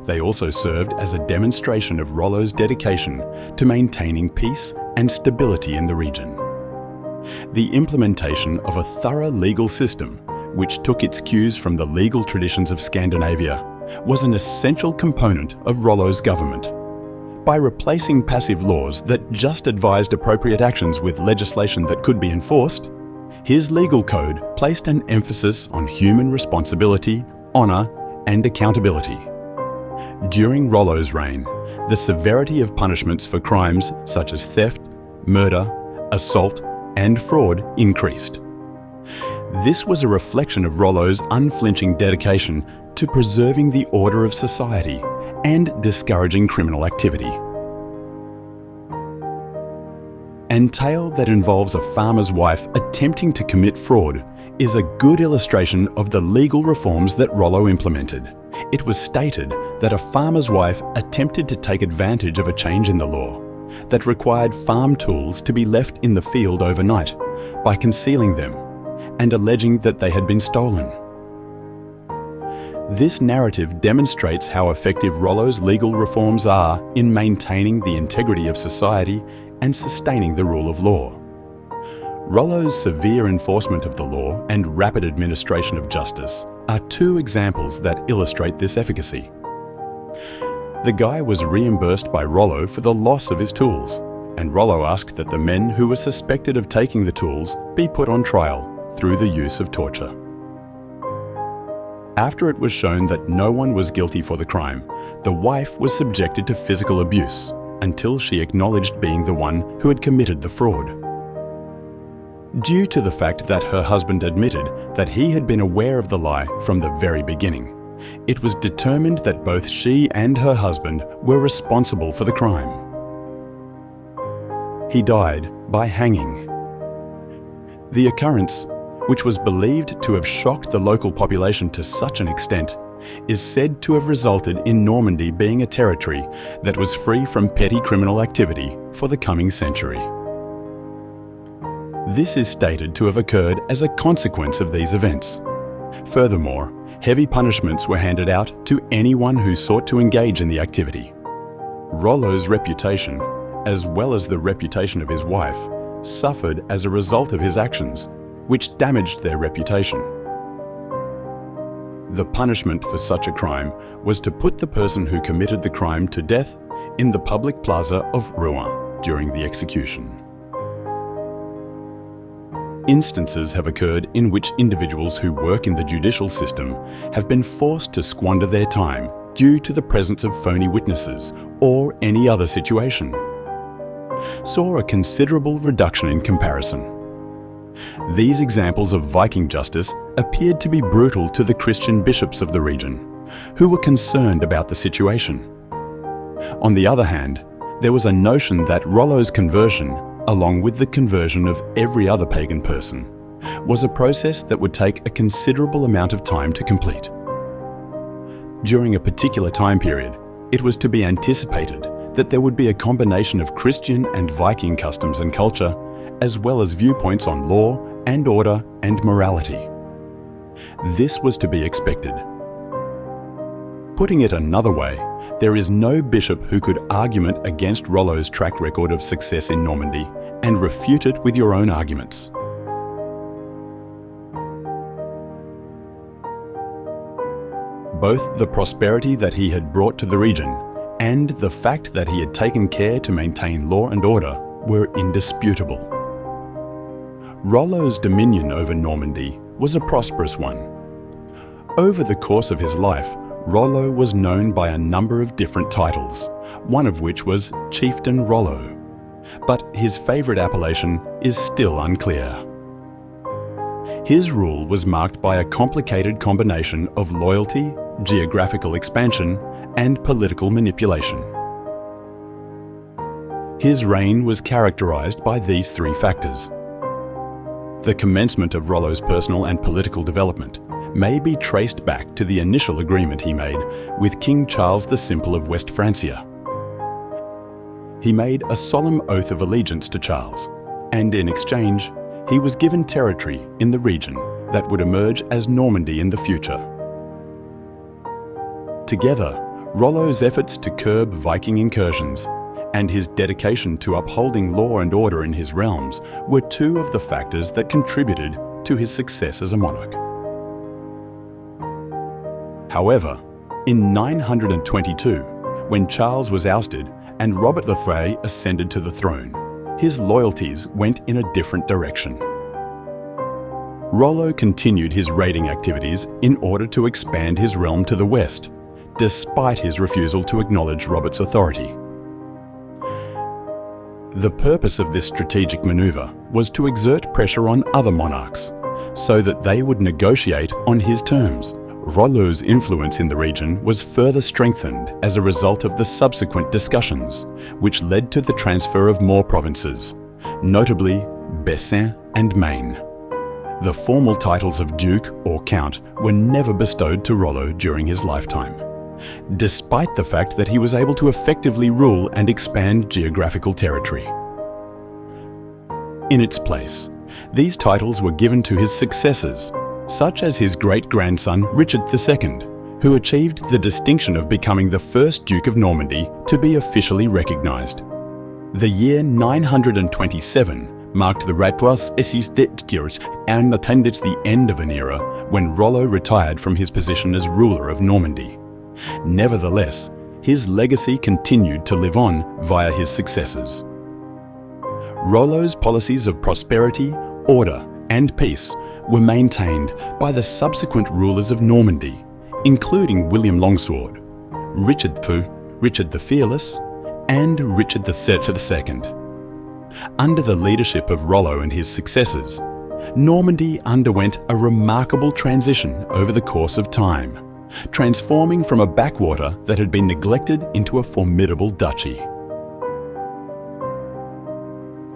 They also served as a demonstration of Rollo's dedication to maintaining peace and stability in the region. The implementation of a thorough legal system, which took its cues from the legal traditions of Scandinavia, was an essential component of Rollo's government. By replacing passive laws that just advised appropriate actions with legislation that could be enforced, his legal code placed an emphasis on human responsibility, honour, and accountability. During Rollo's reign, the severity of punishments for crimes such as theft, murder, assault, and fraud increased. This was a reflection of Rollo's unflinching dedication to preserving the order of society and discouraging criminal activity. An tale that involves a farmer's wife attempting to commit fraud is a good illustration of the legal reforms that Rollo implemented. It was stated that a farmer's wife attempted to take advantage of a change in the law that required farm tools to be left in the field overnight by concealing them and alleging that they had been stolen. This narrative demonstrates how effective Rollo's legal reforms are in maintaining the integrity of society and sustaining the rule of law. Rollo's severe enforcement of the law and rapid administration of justice are two examples that illustrate this efficacy. The guy was reimbursed by Rollo for the loss of his tools, and Rollo asked that the men who were suspected of taking the tools be put on trial through the use of torture. After it was shown that no one was guilty for the crime, the wife was subjected to physical abuse until she acknowledged being the one who had committed the fraud. Due to the fact that her husband admitted that he had been aware of the lie from the very beginning, it was determined that both she and her husband were responsible for the crime. He died by hanging. The occurrence, which was believed to have shocked the local population to such an extent, is said to have resulted in Normandy being a territory that was free from petty criminal activity for the coming century. This is stated to have occurred as a consequence of these events. Furthermore, heavy punishments were handed out to anyone who sought to engage in the activity. Rollo's reputation, as well as the reputation of his wife, suffered as a result of his actions, which damaged their reputation. The punishment for such a crime was to put the person who committed the crime to death in the public plaza of Rouen during the execution. Instances have occurred in which individuals who work in the judicial system have been forced to squander their time due to the presence of phony witnesses or any other situation. Saw a considerable reduction in comparison. These examples of Viking justice appeared to be brutal to the Christian bishops of the region, who were concerned about the situation. On the other hand, there was a notion that Rollo's conversion, along with the conversion of every other pagan person, was a process that would take a considerable amount of time to complete. During a particular time period, it was to be anticipated that there would be a combination of Christian and Viking customs and culture, as well as viewpoints on law and order and morality. This was to be expected. Putting it another way, there is no bishop who could argument against Rollo's track record of success in Normandy and refute it with your own arguments. Both the prosperity that he had brought to the region and the fact that he had taken care to maintain law and order were indisputable. Rollo's dominion over Normandy was a prosperous one. Over the course of his life, Rollo was known by a number of different titles, one of which was Chieftain Rollo, but his favourite appellation is still unclear. His rule was marked by a complicated combination of loyalty, geographical expansion, and political manipulation. His reign was characterised by these three factors. The commencement of Rollo's personal and political development may be traced back to the initial agreement he made with King Charles the Simple of West Francia. He made a solemn oath of allegiance to Charles, and in exchange, he was given territory in the region that would emerge as Normandy in the future. Together, Rollo's efforts to curb Viking incursions and his dedication to upholding law and order in his realms were two of the factors that contributed to his success as a monarch. However, in 922, when Charles was ousted and Robert the Frey ascended to the throne, his loyalties went in a different direction. Rollo continued his raiding activities in order to expand his realm to the west, despite his refusal to acknowledge Robert's authority. The purpose of this strategic maneuver was to exert pressure on other monarchs, so that they would negotiate on his terms. Rollo's influence in the region was further strengthened as a result of the subsequent discussions, which led to the transfer of more provinces, notably Bessin and Maine. The formal titles of Duke or Count were never bestowed to Rollo during his lifetime, despite the fact that he was able to effectively rule and expand geographical territory. In its place, these titles were given to his successors, such as his great-grandson Richard II, who achieved the distinction of becoming the first Duke of Normandy to be officially recognised. The year 927 marked the Ratois Esistetiers and attended the end of an era when Rollo retired from his position as ruler of Normandy. Nevertheless, his legacy continued to live on via his successors. Rollo's policies of prosperity, order, and peace were maintained by the subsequent rulers of Normandy, including William Longsword, Richard the Fearless, and Richard II. Under the leadership of Rollo and his successors, Normandy underwent a remarkable transition over the course of time, transforming from a backwater that had been neglected into a formidable duchy.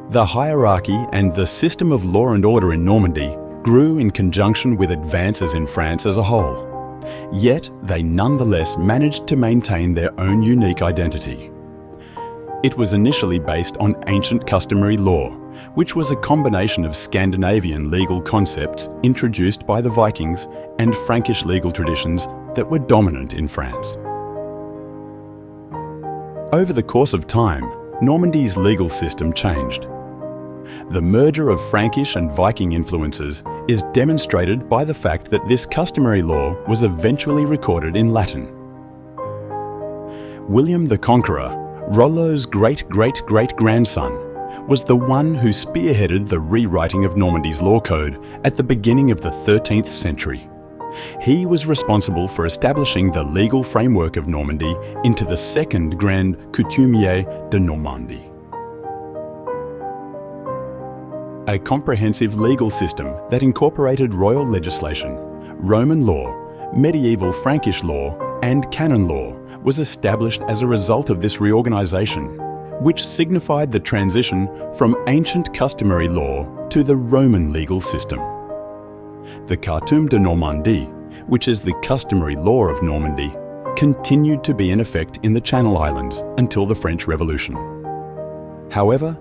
The hierarchy and the system of law and order in Normandy grew in conjunction with advances in France as a whole. Yet they nonetheless managed to maintain their own unique identity. It was initially based on ancient customary law, which was a combination of Scandinavian legal concepts introduced by the Vikings and Frankish legal traditions that were dominant in France. Over the course of time, Normandy's legal system changed. The merger of Frankish and Viking influences is demonstrated by the fact that this customary law was eventually recorded in Latin. William the Conqueror, Rollo's great-great-great-grandson, was the one who spearheaded the rewriting of Normandy's law code at the beginning of the 13th century. He was responsible for establishing the legal framework of Normandy into the Second Grand Coutumier de Normandie. A comprehensive legal system that incorporated royal legislation, Roman law, medieval Frankish law, and canon law was established as a result of this reorganization, which signified the transition from ancient customary law to the Roman legal system. The Coutume de Normandie, which is the customary law of Normandy, continued to be in effect in the Channel Islands until the French Revolution. However,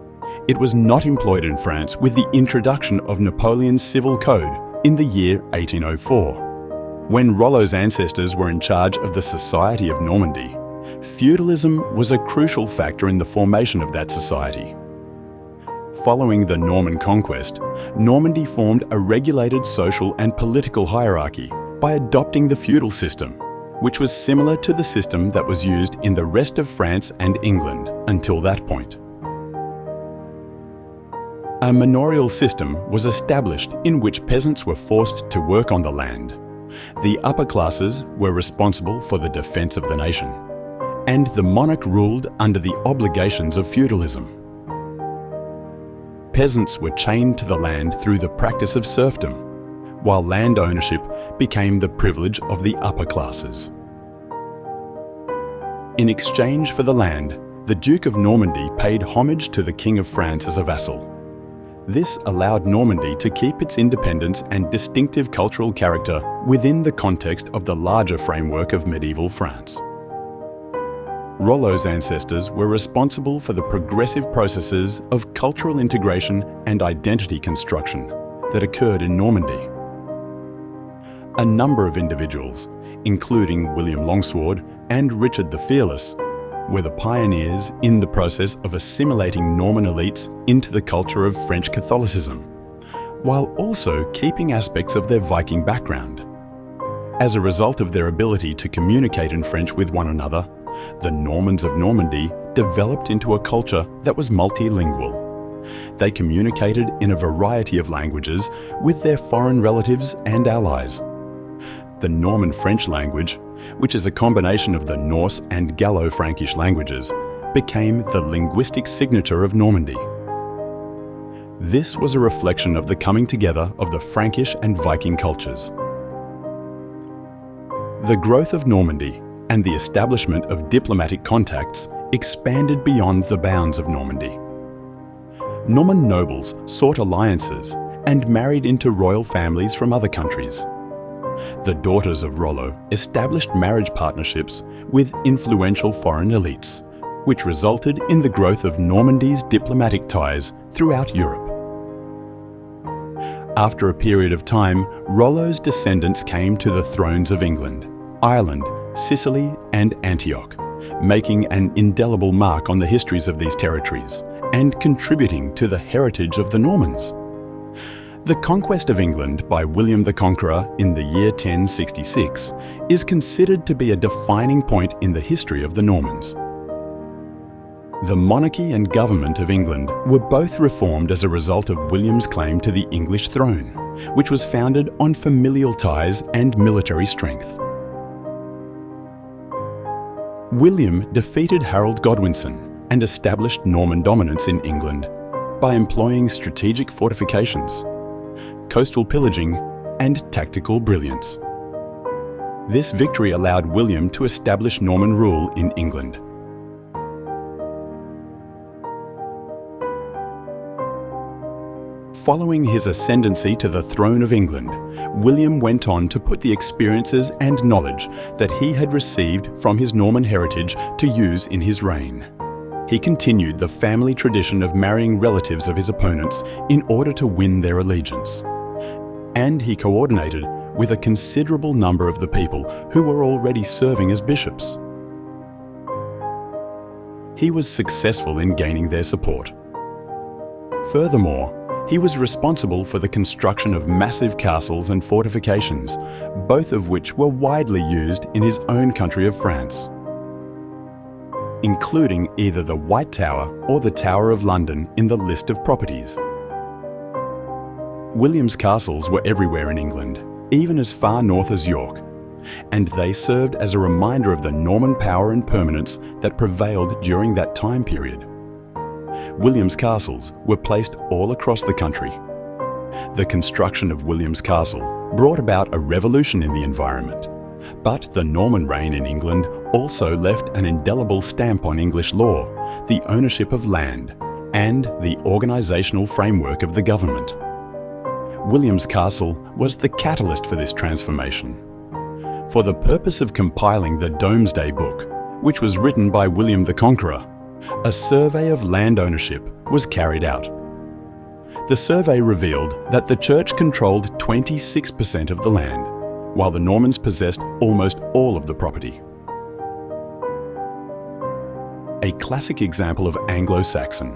it was not employed in France with the introduction of Napoleon's civil code in the year 1804. When Rollo's ancestors were in charge of the Society of Normandy, feudalism was a crucial factor in the formation of that society. Following the Norman conquest, Normandy formed a regulated social and political hierarchy by adopting the feudal system, which was similar to the system that was used in the rest of France and England until that point. A manorial system was established in which peasants were forced to work on the land. The upper classes were responsible for the defense of the nation, and the monarch ruled under the obligations of feudalism. Peasants were chained to the land through the practice of serfdom, while land ownership became the privilege of the upper classes. In exchange for the land, the Duke of Normandy paid homage to the King of France as a vassal. This allowed Normandy to keep its independence and distinctive cultural character within the context of the larger framework of medieval France. Rollo's ancestors were responsible for the progressive processes of cultural integration and identity construction that occurred in Normandy. A number of individuals, including William Longsword and Richard the Fearless, were the pioneers in the process of assimilating Norman elites into the culture of French Catholicism, while also keeping aspects of their Viking background. As a result of their ability to communicate in French with one another, the Normans of Normandy developed into a culture that was multilingual. They communicated in a variety of languages with their foreign relatives and allies. The Norman French language, which is a combination of the Norse and Gallo-Frankish languages, became the linguistic signature of Normandy. This was a reflection of the coming together of the Frankish and Viking cultures. The growth of Normandy and the establishment of diplomatic contacts expanded beyond the bounds of Normandy. Norman nobles sought alliances and married into royal families from other countries. The daughters of Rollo established marriage partnerships with influential foreign elites, which resulted in the growth of Normandy's diplomatic ties throughout Europe. After a period of time, Rollo's descendants came to the thrones of England, Ireland, Sicily, and Antioch, making an indelible mark on the histories of these territories and contributing to the heritage of the Normans. The conquest of England by William the Conqueror in the year 1066 is considered to be a defining point in the history of the Normans. The monarchy and government of England were both reformed as a result of William's claim to the English throne, which was founded on familial ties and military strength. William defeated Harold Godwinson and established Norman dominance in England by employing strategic fortifications, coastal pillaging, and tactical brilliance. This victory allowed William to establish Norman rule in England. Following his ascendancy to the throne of England, William went on to put the experiences and knowledge that he had received from his Norman heritage to use in his reign. He continued the family tradition of marrying relatives of his opponents in order to win their allegiance. And he coordinated with a considerable number of the people who were already serving as bishops. He was successful in gaining their support. Furthermore, he was responsible for the construction of massive castles and fortifications, both of which were widely used in his own country of France, including either the White Tower or the Tower of London in the list of properties. William's castles were everywhere in England, even as far north as York, and they served as a reminder of the Norman power and permanence that prevailed during that time period. William's castles were placed all across the country. The construction of William's Castle brought about a revolution in the environment, but the Norman reign in England also left an indelible stamp on English law, the ownership of land, and the organisational framework of the government. William's Castle was the catalyst for this transformation. For the purpose of compiling the Domesday Book, which was written by William the Conqueror, a survey of land ownership was carried out. The survey revealed that the church controlled 26% of the land, while the Normans possessed almost all of the property. A classic example of Anglo-Saxon.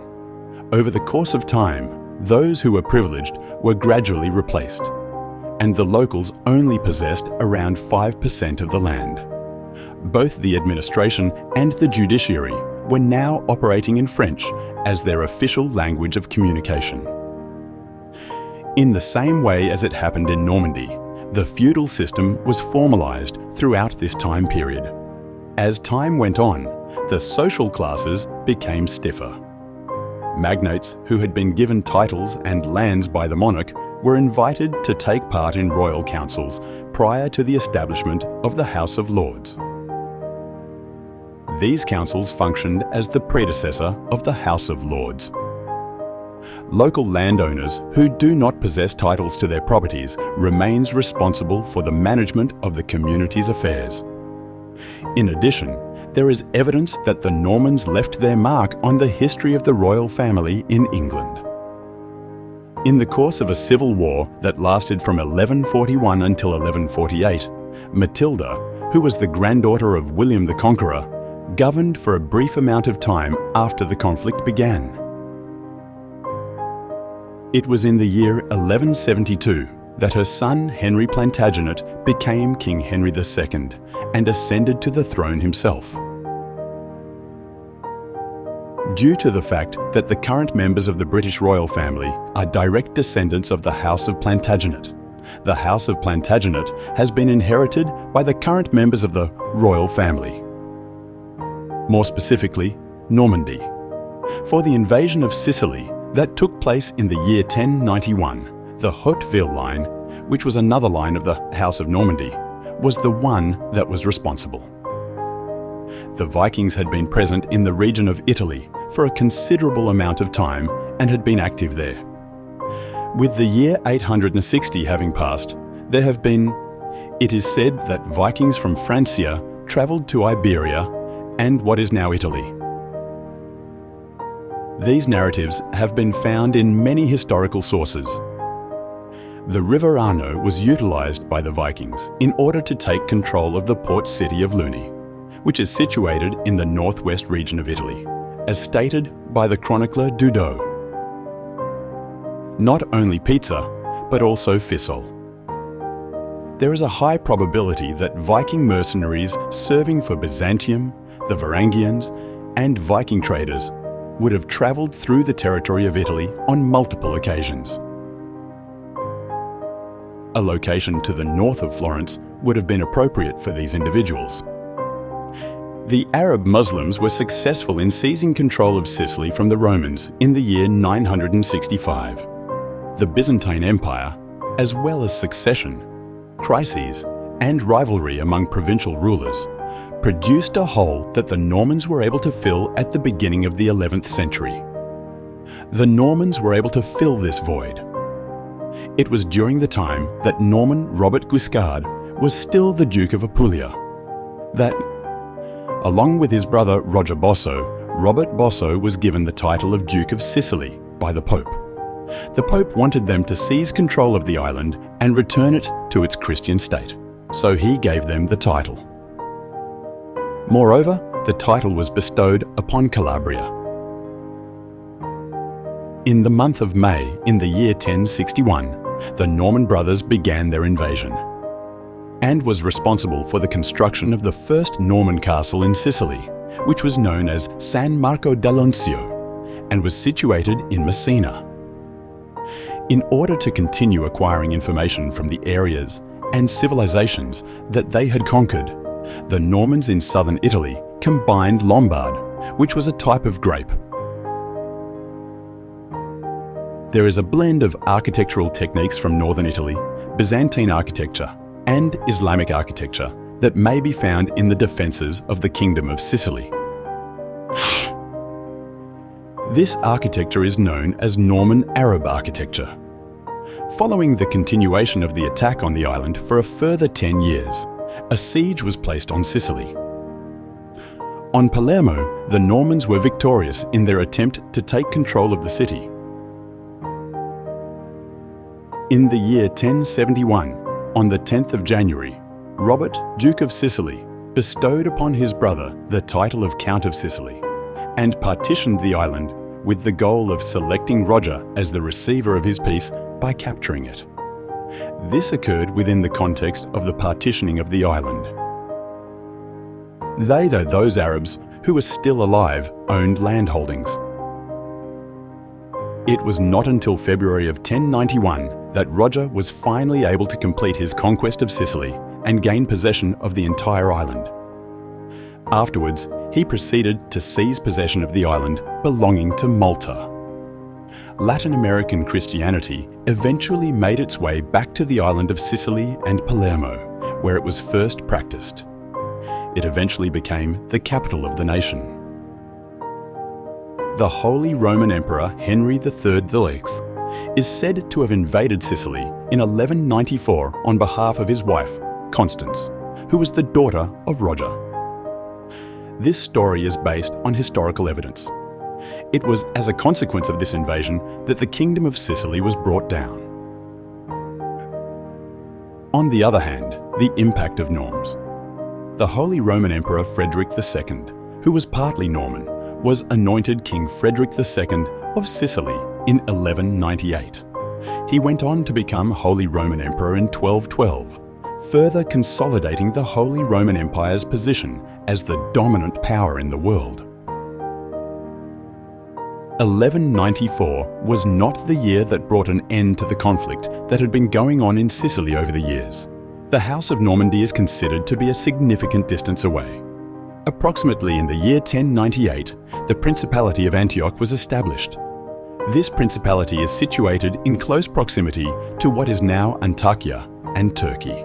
Over the course of time, those who were privileged were gradually replaced, and the locals only possessed around 5% of the land. Both the administration and the judiciary were now operating in French as their official language of communication. In the same way as it happened in Normandy, the feudal system was formalized throughout this time period. As time went on, the social classes became stiffer. Magnates who had been given titles and lands by the monarch were invited to take part in royal councils prior to the establishment of the House of Lords. These councils functioned as the predecessor of the House of Lords. Local landowners who do not possess titles to their properties remains responsible for the management of the community's affairs. In addition, there is evidence that the Normans left their mark on the history of the royal family in England. In the course of a civil war that lasted from 1141 until 1148, Matilda, who was the granddaughter of William the Conqueror, governed for a brief amount of time after the conflict began. It was in the year 1172 that her son Henry Plantagenet became King Henry II and ascended to the throne himself. Due to the fact that the current members of the British royal family are direct descendants of the House of Plantagenet, the House of Plantagenet has been inherited by the current members of the royal family. More specifically, Normandy. For the invasion of Sicily that took place in the year 1091, the Hauteville line, which was another line of the House of Normandy, was the one that was responsible. The Vikings had been present in the region of Italy for a considerable amount of time and had been active there. With the year 860 having passed, there have been, it is said that Vikings from Francia travelled to Iberia and what is now Italy. These narratives have been found in many historical sources. The River Arno was utilised by the Vikings in order to take control of the port city of Luni, which is situated in the northwest region of Italy, as stated by the chronicler Dudo. Not only pizza, but also Fissol. There is a high probability that Viking mercenaries serving for Byzantium, the Varangians, and Viking traders would have travelled through the territory of Italy on multiple occasions. A location to the north of Florence would have been appropriate for these individuals. The Arab Muslims were successful in seizing control of Sicily from the Romans in the year 965. The Byzantine Empire, as well as succession, crises, and rivalry among provincial rulers, produced a hole that the Normans were able to fill at the beginning of the 11th century. The Normans were able to fill this void It was during the time that Norman Robert Guiscard was still the Duke of Apulia that, along with his brother Roger Bosso, Robert Bosso was given the title of Duke of Sicily by the Pope. The Pope wanted them to seize control of the island and return it to its Christian state, so he gave them the title. Moreover, the title was bestowed upon Calabria. In the month of May in the year 1061, the Norman brothers began their invasion and was responsible for the construction of the first Norman castle in Sicily, which was known as San Marco dell'Onzio and was situated in Messina. In order to continue acquiring information from the areas and civilizations that they had conquered, the Normans in southern Italy combined Lombard, which was a type of grape. There is a blend of architectural techniques from northern Italy, Byzantine architecture, and Islamic architecture that may be found in the defences of the Kingdom of Sicily. This architecture is known as Norman Arab architecture. Following the continuation of the attack on the island for a further 10 years, a siege was placed on Sicily. On Palermo, the Normans were victorious in their attempt to take control of the city. In the year 1071, on the 10th of January, Robert, Duke of Sicily, bestowed upon his brother the title of Count of Sicily and partitioned the island with the goal of selecting Roger as the receiver of his peace by capturing it. This occurred within the context of the partitioning of the island. Those Arabs who were still alive owned landholdings. It was not until February of 1091 that Roger was finally able to complete his conquest of Sicily and gain possession of the entire island. Afterwards, he proceeded to seize possession of the island belonging to Malta. Latin American Christianity eventually made its way back to the island of Sicily and Palermo, where it was first practiced. It eventually became the capital of the nation. The Holy Roman Emperor Henry III the Sixth is said to have invaded Sicily in 1194 on behalf of his wife, Constance, who was the daughter of Roger. This story is based on historical evidence. It was as a consequence of this invasion that the Kingdom of Sicily was brought down. On the other hand, the impact of Norms. The Holy Roman Emperor Frederick II, who was partly Norman, was anointed King Frederick II of Sicily in 1198. He went on to become Holy Roman Emperor in 1212, further consolidating the Holy Roman Empire's position as the dominant power in the world. 1194 was not the year that brought an end to the conflict that had been going on in Sicily over the years. The House of Normandy is considered to be a significant distance away. Approximately in the year 1098, the Principality of Antioch was established. This principality is situated in close proximity to what is now Antakya and Turkey.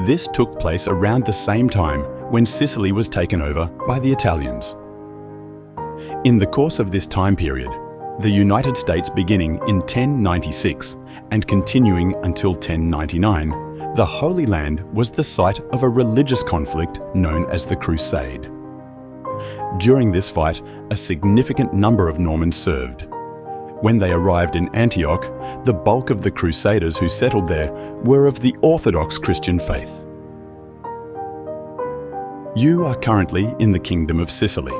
This took place around the same time when Sicily was taken over by the Italians. In the course of this time period, the United States beginning in 1096 and continuing until 1099, the Holy Land was the site of a religious conflict known as the Crusade. During this fight, a significant number of Normans served. When they arrived in Antioch, the bulk of the Crusaders who settled there were of the Orthodox Christian faith. You are currently in the Kingdom of Sicily.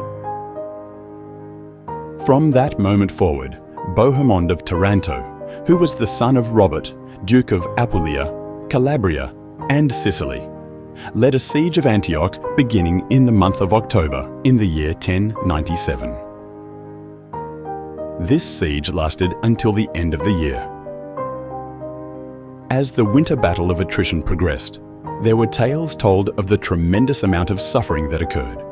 From that moment forward, Bohemond of Taranto, who was the son of Robert, Duke of Apulia, Calabria, and Sicily, led a siege of Antioch beginning in the month of October in the year 1097. This siege lasted until the end of the year. As the winter battle of attrition progressed, there were tales told of the tremendous amount of suffering that occurred.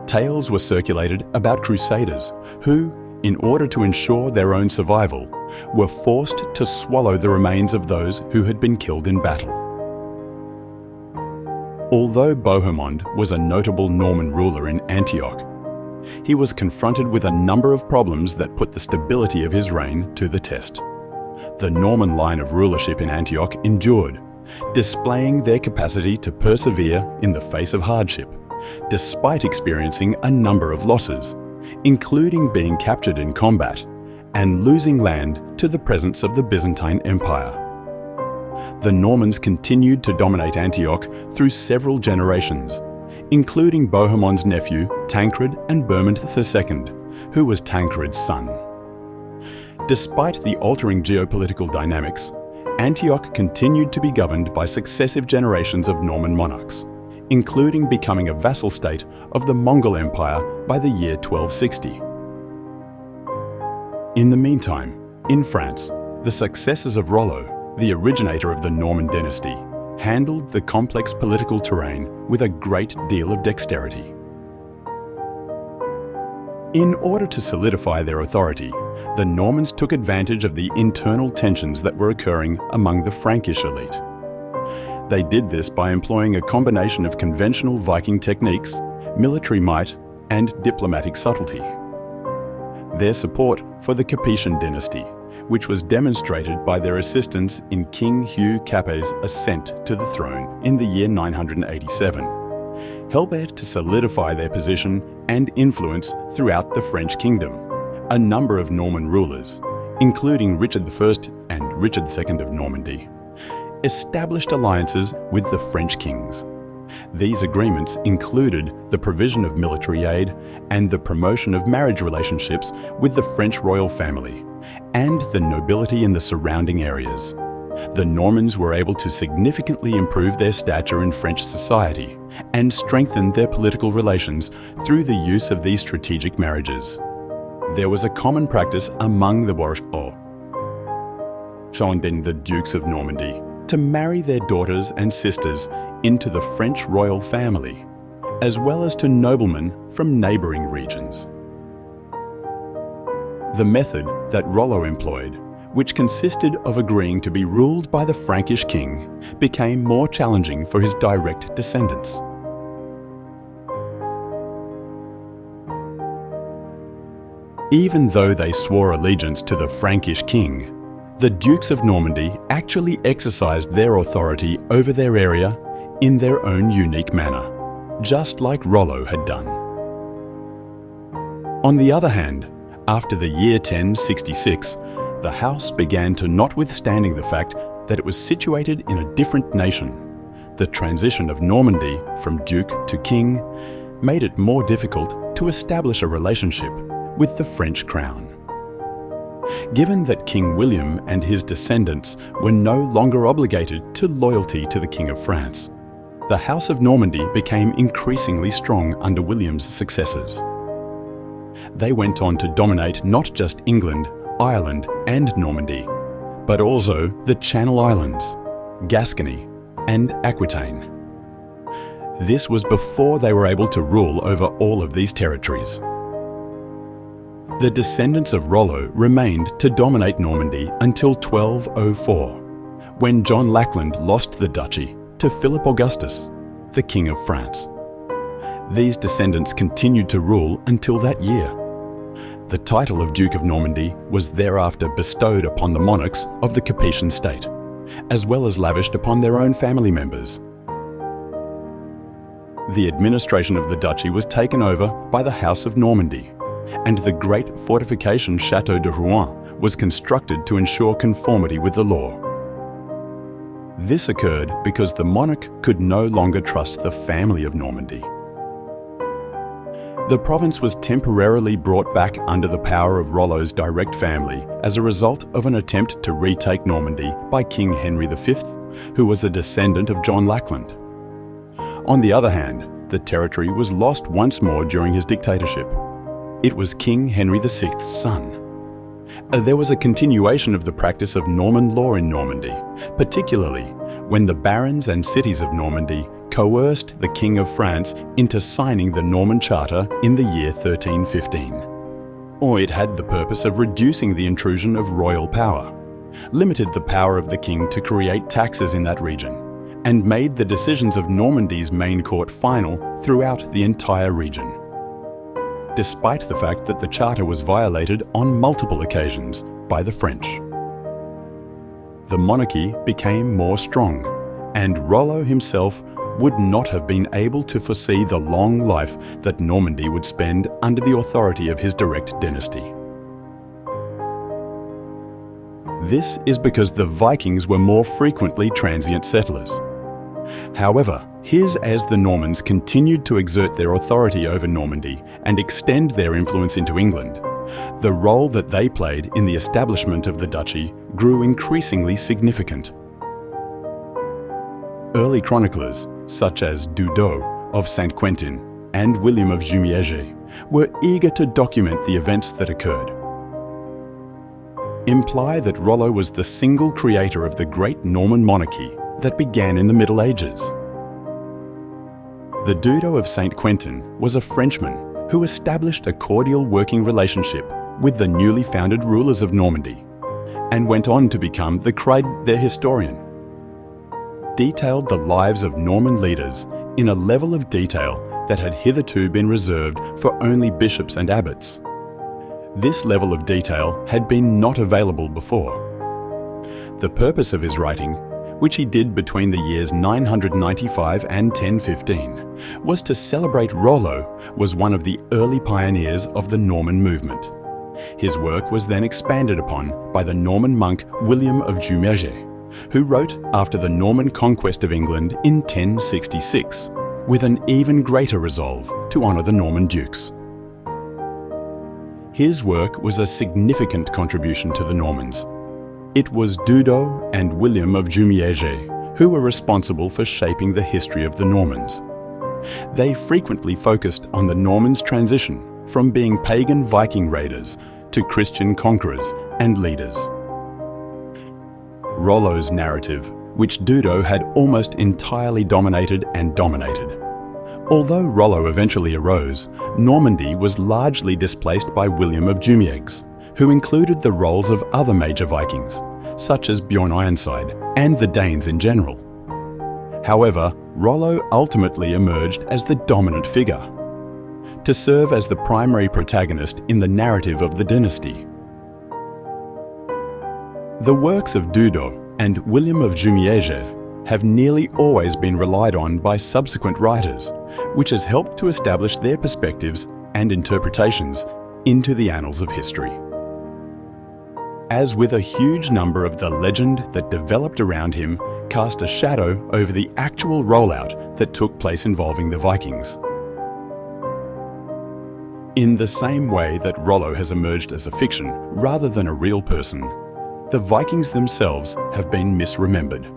Tales were circulated about crusaders who, in order to ensure their own survival, were forced to swallow the remains of those who had been killed in battle. Although Bohemond was a notable Norman ruler in Antioch, he was confronted with a number of problems that put the stability of his reign to the test. The Norman line of rulership in Antioch endured, displaying their capacity to persevere in the face of hardship, despite experiencing a number of losses, including being captured in combat and losing land to the presence of the Byzantine Empire. The Normans continued to dominate Antioch through several generations, including Bohemon's nephew Tancred and Bermond II, who was Tancred's son. Despite the altering geopolitical dynamics, Antioch continued to be governed by successive generations of Norman monarchs, including becoming a vassal state of the Mongol Empire by the year 1260. In the meantime, in France, the successors of Rollo, the originator of the Norman dynasty, handled the complex political terrain with a great deal of dexterity. In order to solidify their authority, the Normans took advantage of the internal tensions that were occurring among the Frankish elite. They did this by employing a combination of conventional Viking techniques, military might, and diplomatic subtlety. Their support for the Capetian dynasty, which was demonstrated by their assistance in King Hugh Capet's ascent to the throne in the year 987, helped to solidify their position and influence throughout the French kingdom. A number of Norman rulers, including Richard I and Richard II of Normandy, established alliances with the French kings. These agreements included the provision of military aid and the promotion of marriage relationships with the French royal family and the nobility in the surrounding areas. The Normans were able to significantly improve their stature in French society and strengthen their political relations through the use of these strategic marriages. There was a common practice among the bourgeois, the Dukes of Normandy, to marry their daughters and sisters into the French royal family, as well as to noblemen from neighbouring regions. The method that Rollo employed, which consisted of agreeing to be ruled by the Frankish king, became more challenging for his direct descendants. Even though they swore allegiance to the Frankish king, the Dukes of Normandy actually exercised their authority over their area in their own unique manner, just like Rollo had done. On the other hand, after the year 1066, the house began to, notwithstanding the fact that it was situated in a different nation, the transition of Normandy from duke to king made it more difficult to establish a relationship with the French crown. Given that King William and his descendants were no longer obligated to loyalty to the King of France, the House of Normandy became increasingly strong under William's successors. They went on to dominate not just England, Ireland and Normandy, but also the Channel Islands, Gascony and Aquitaine. This was before they were able to rule over all of these territories. The descendants of Rollo remained to dominate Normandy until 1204, when John Lackland lost the duchy to Philip Augustus, the King of France. These descendants continued to rule until that year. The title of Duke of Normandy was thereafter bestowed upon the monarchs of the Capetian state, as well as lavished upon their own family members. The administration of the duchy was taken over by the House of Normandy, and the great fortification Château de Rouen was constructed to ensure conformity with the law. This occurred because the monarch could no longer trust the family of Normandy. The province was temporarily brought back under the power of Rollo's direct family as a result of an attempt to retake Normandy by King Henry V, who was a descendant of John Lackland. On the other hand, the territory was lost once more during his dictatorship. It was King Henry VI's son. There was a continuation of the practice of Norman law in Normandy, particularly when the barons and cities of Normandy coerced the King of France into signing the Norman Charter in the year 1315. Or it had the purpose of reducing the intrusion of royal power, limited the power of the king to create taxes in that region, and made the decisions of Normandy's main court final throughout the entire region. Despite the fact that the charter was violated on multiple occasions by the French. the monarchy became more strong, and Rollo himself would not have been able to foresee the long life that Normandy would spend under the authority of his direct dynasty. This is because the Vikings were more frequently transient settlers. However, here's as the Normans continued to exert their authority over Normandy and extend their influence into England, the role that they played in the establishment of the duchy grew increasingly significant. Early chroniclers, such as Dudot of Saint Quentin and William of Jumièges, were eager to document the events that occurred. Imply that Rollo was the single creator of the great Norman monarchy that began in the Middle Ages. The Dudot of Saint Quentin was a Frenchman who established a cordial working relationship with the newly founded rulers of Normandy, and went on to become their historian. Detailed the lives of Norman leaders in a level of detail that had hitherto been reserved for only bishops and abbots. This level of detail had been not available before. The purpose of his writing, which he did between the years 995 and 1015, was to celebrate Rollo was one of the early pioneers of the Norman movement. His work was then expanded upon by the Norman monk William of Jumièges, who wrote after the Norman conquest of England in 1066, with an even greater resolve to honour the Norman dukes. His work was a significant contribution to the Normans. It was Dudot and William of Jumièges who were responsible for shaping the history of the Normans. They frequently focused on the Normans' transition from being pagan Viking raiders to Christian conquerors and leaders. Rollo's narrative, which Dudot had almost entirely dominated. Although Rollo eventually arose, Normandy was largely displaced by William of Jumièges, who included the roles of other major Vikings, such as Bjorn Ironside and the Danes in general. However, Rollo ultimately emerged as the dominant figure, to serve as the primary protagonist in the narrative of the dynasty. The works of Dudot and William of Jumièges have nearly always been relied on by subsequent writers, which has helped to establish their perspectives and interpretations into the annals of history. As with a huge number of the legend that developed around him cast a shadow over the actual rollout that took place involving the Vikings. In the same way that Rollo has emerged as a fiction rather than a real person, the Vikings themselves have been misremembered.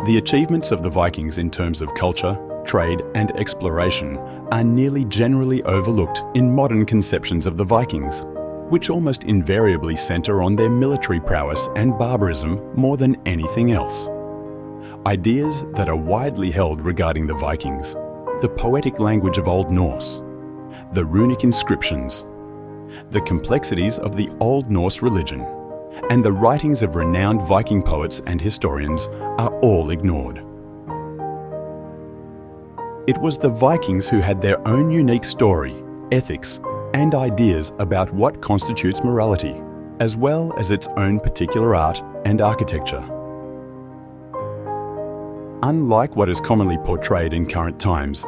The achievements of the Vikings in terms of culture, trade, and exploration are nearly generally overlooked in modern conceptions of the Vikings, which almost invariably centre on their military prowess and barbarism more than anything else. Ideas that are widely held regarding the Vikings: the poetic language of Old Norse, the runic inscriptions, the complexities of the Old Norse religion, and the writings of renowned Viking poets and historians are all ignored. It was the Vikings who had their own unique story, ethics, and ideas about what constitutes morality, as well as its own particular art and architecture. Unlike what is commonly portrayed in current times,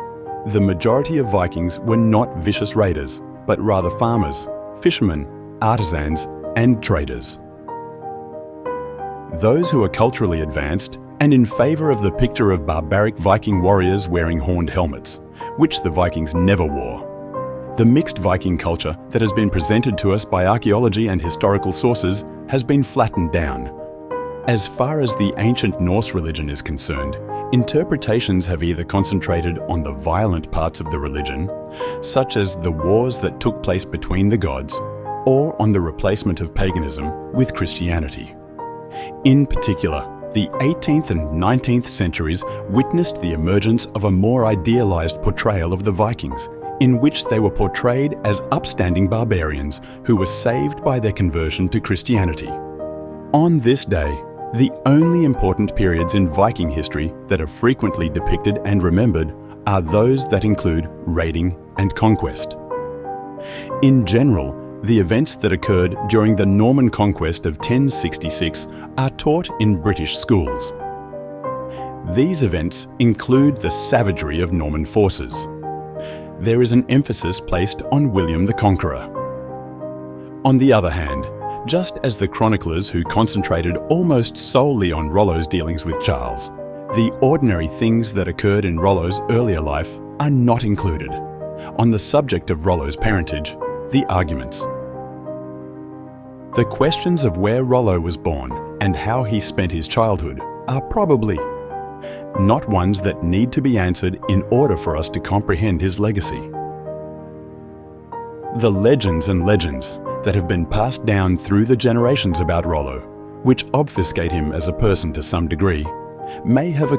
the majority of Vikings were not vicious raiders, but rather farmers, fishermen, artisans, and traders. Those who are culturally advanced and in favour of the picture of barbaric Viking warriors wearing horned helmets, which the Vikings never wore. The mixed Viking culture that has been presented to us by archaeology and historical sources has been flattened down. As far as the ancient Norse religion is concerned, interpretations have either concentrated on the violent parts of the religion, such as the wars that took place between the gods, or on the replacement of paganism with Christianity. In particular, the 18th and 19th centuries witnessed the emergence of a more idealized portrayal of the Vikings, in which they were portrayed as upstanding barbarians who were saved by their conversion to Christianity. On this day, the only important periods in Viking history that are frequently depicted and remembered are those that include raiding and conquest. In general, The events that occurred during the Norman conquest of 1066 are taught in British schools. These events include the savagery of Norman forces. There is an emphasis placed on William the Conqueror. On the other hand, just as the chroniclers who concentrated almost solely on Rollo's dealings with Charles, the ordinary things that occurred in Rollo's earlier life are not included. On the subject of Rollo's parentage, the arguments. The questions of where Rollo was born and how he spent his childhood are probably not ones that need to be answered in order for us to comprehend his legacy. The legends and legends that have been passed down through the generations about Rollo, which obfuscate him as a person to some degree, may have